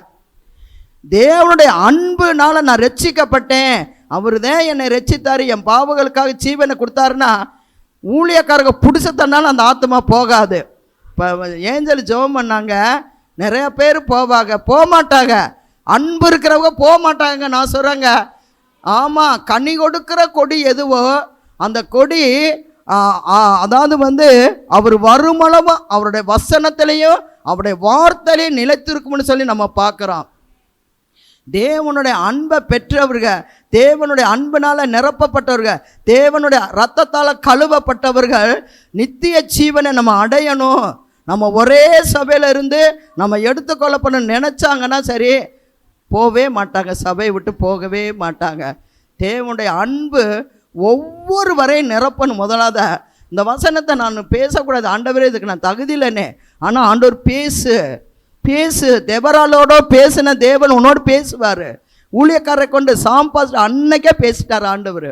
தேவனுடைய அன்புனால நான் ரட்சிக்கப்பட்டேன், அவர் தான் என்னை ரட்சித்தார், என் பாவங்களுக்காக ஜீவனை கொடுத்தாருன்னா ஊழியக்காரங்க பிடிச்சத்தனால அந்த ஆத்மா போகாது. இப்போ ஏஞ்சல் ஜெபம் பண்ணாங்க, நிறைய பேர் போக மாட்டாங்க. அன்பு இருக்கிறவங்க போக மாட்டாங்க. நான் சொல்கிறேங்க, ஆமாம், கனி கொடுக்குற கொடி எதுவோ அந்த கொடி அதாவது அவர் வருமளவு அவருடைய வசனத்திலையும் அவருடைய வார்த்தையிலையும் நிலைத்திருக்கும்னு சொல்லி நம்ம பார்க்குறோம். தேவனுடைய அன்பை பெற்றவர்கள், தேவனுடைய அன்பினால் நிரப்பப்பட்டவர்கள், தேவனுடைய இரத்தத்தால் கழுவப்பட்டவர்கள் நித்திய ஜீவனை நம்ம அடையணும். நம்ம ஒரே சபையில் இருந்து நம்ம எடுத்துக்கொள்ளப்பட நினச்சாங்கன்னா சரி, போகவே மாட்டாங்க, சபையை விட்டு போகவே மாட்டாங்க. தேவனுடைய அன்பு ஒவ்வொருவரையும் நிரப்பணும். முதலாவது இந்த வசனத்தை நான் பேசக்கூடாது, ஆண்டவரே இதுக்கு நான் தகுதி இல்லைன்னே. ஆனால் ஆண்டவர் பேசு தெபராலோட பேசின தேவன் உன்னோடு பேசுவார். ஊழியக்காரரை கொண்டு சாம்பாஸ் அன்னைக்கே பேசிட்டார் ஆண்டவர்.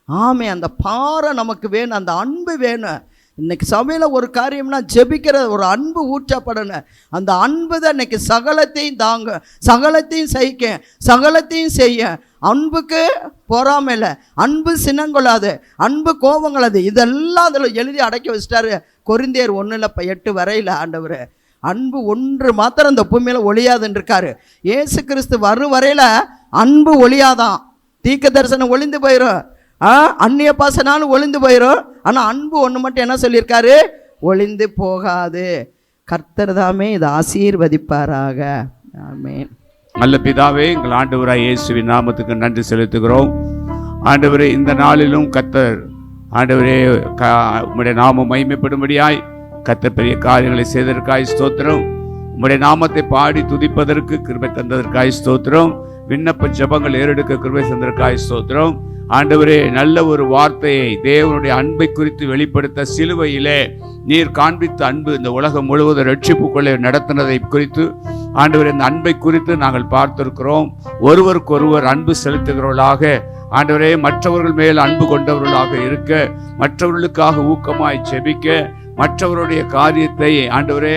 ஆமே, அந்த பாறை நமக்கு வேணும், அந்த அன்பு வேணும். இன்னைக்கு சபையில் ஒரு காரியம்னா ஜெபிக்கிற ஒரு அன்பு ஊற்றப்படணும். அந்த அன்பு தான் இன்னைக்கு சகலத்தையும் தாங்க, சகலத்தையும் சகிக்க, சகலத்தையும் செய்ய. அன்புக்கு பொறாமை இல்லை, அன்பு சினங்கொள்ளாது, அன்பு கோபங்களாது. இதெல்லாம் அதில் எழுதி அடக்கி வச்சிட்டாரு. கொரிந்தியர் 1:8 வரையில் ஆண்டவர் அன்பு ஒன்று மாத்திரம் இந்த பூமியில் ஒளியாதுன்னு இருக்காரு. இயேசு கிறிஸ்து வரும் வரையில் அன்பு ஒளியாதான். தீர்க்க தரிசனம் ஒளிந்து போயிடும், அந்நிய பாசனாலும் ஒளிந்து போயிடும். ஆனால் அன்பு ஒன்று மட்டும் என்ன சொல்லியிருக்காரு? ஒளிந்து போகாது. கர்த்தர் தாமே இதை ஆசீர்வதிப்பாராக. ஆமென். நல்ல பிதாவே, எங்கள் ஆண்டவராய் இயேசுவின் நாமத்துக்கு நன்றி செலுத்துகிறோம். ஆண்டவரே, இந்த நாளிலும் கர்த்தர் ஆண்டவரே உம்முடைய நாமம் மகிமைப்படும்படியாய் கர்த்தர் பெரிய காரியங்களை செய்ததற்காய் ஸ்தோத்திரம். உம்முடைய நாமத்தை பாடி துதிப்பதற்கு கிருபை தந்ததற்காய் ஸ்தோத்திரம். விண்ணப்ப ஜெபங்கள் ஏறெடுக்க கிருபை தந்ததற்காய் ஸ்தோத்திரம். ஆண்டவரே, நல்ல ஒரு வார்த்தையை தேவனுடைய அன்பை குறித்து வெளிப்படுத்த சிலுவையிலே நீர் காண்பித்த அன்பு இந்த உலகம் முழுவதும் ரட்சிப்புக்குள்ளே நடத்தினதை குறித்து ஆண்டவரே, இந்த அன்பை குறித்து நாங்கள் பார்த்திருக்கிறோம். ஒருவருக்கொருவர் அன்பு செலுத்துகிறவர்களாக ஆண்டவரே, மற்றவர்கள் மேல் அன்பு கொண்டவர்களாக இருக்க, மற்றவர்களுக்காக ஊக்கமாய் ஜெபிக்க, மற்றவருடைய காரியத்தை ஆண்டவரே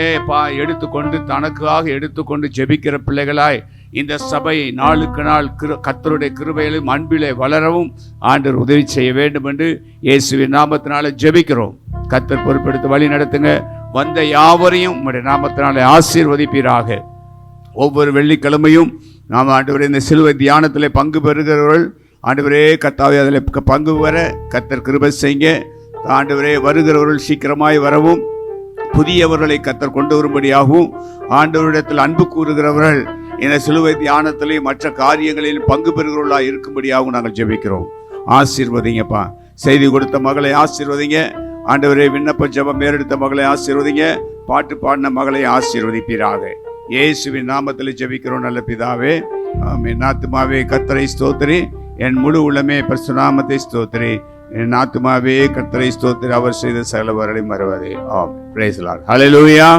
எடுத்துக்கொண்டு தனக்காக எடுத்துக்கொண்டு ஜெபிக்கிற பிள்ளைகளாய் இந்த சபை நாளுக்கு நாள் கர்த்தருடைய கிருபையிலும் அன்பிலே வளரவும் ஆண்டவர் உதவி செய்ய வேண்டும் என்று இயேசுவின் நாமத்தினால ஜெபிக்கிறோம். கர்த்தர் பொறுப்பெடுத்து வழி நடத்துங்க. வந்த யாவரையும் உம்முடைய நாமத்தினாலே ஆசீர்வதிப்பீராக. ஒவ்வொரு வெள்ளிக்கிழமையும் நாம் ஆண்டவரே இந்த சிலுவை தியானத்திலே பங்கு பெறுகிறவர்கள் ஆண்டவரே கர்த்தாவே அதில் பங்கு வர கர்த்தர் கிருபை செய்யுங்க. ஆண்டவரே, வருகிறவர்கள் சீக்கிரமாய் வரவும், புதியவர்களை கர்த்தர் கொண்டு வரும்படியாகவும், ஆண்டவரிடத்தில் அன்பு கூறுகிறவர்கள் இந்த சிலுவை தியானத்திலையும் மற்ற காரியங்களிலும் பங்கு பெறுகிறவர்களாக இருக்கும்படியாகவும் நாங்கள் ஜெபிக்கிறோம். ஆசீர்வதிங்கப்பா. செய்தி கொடுத்த மகளை ஆசீர்வதிங்க ஆண்டவரே. விண்ணப்ப ஜெபம் மேலெடுத்த மகளை ஆசீர்வதிங்க. பாட்டு பாடின மகளை ஆசீர்வதிப்பீராக. இயேசுவின் நாமத்தில் ஜெபிக்கிறோம் நல்ல பிதாவே. ஆமென். ஆத்துமாவே கர்த்தரை ஸ்தோத்திரி, என் முழு உள்ளமே பரிசுத்த நாமத்தை ஸ்தோத்திரி. என் ஆத்துமாவே கர்த்தரை ஸ்தோத்திரி, அவர் செய்த சகல வரலை மறவாதே. Amen. Praise the lord. Hallelujah.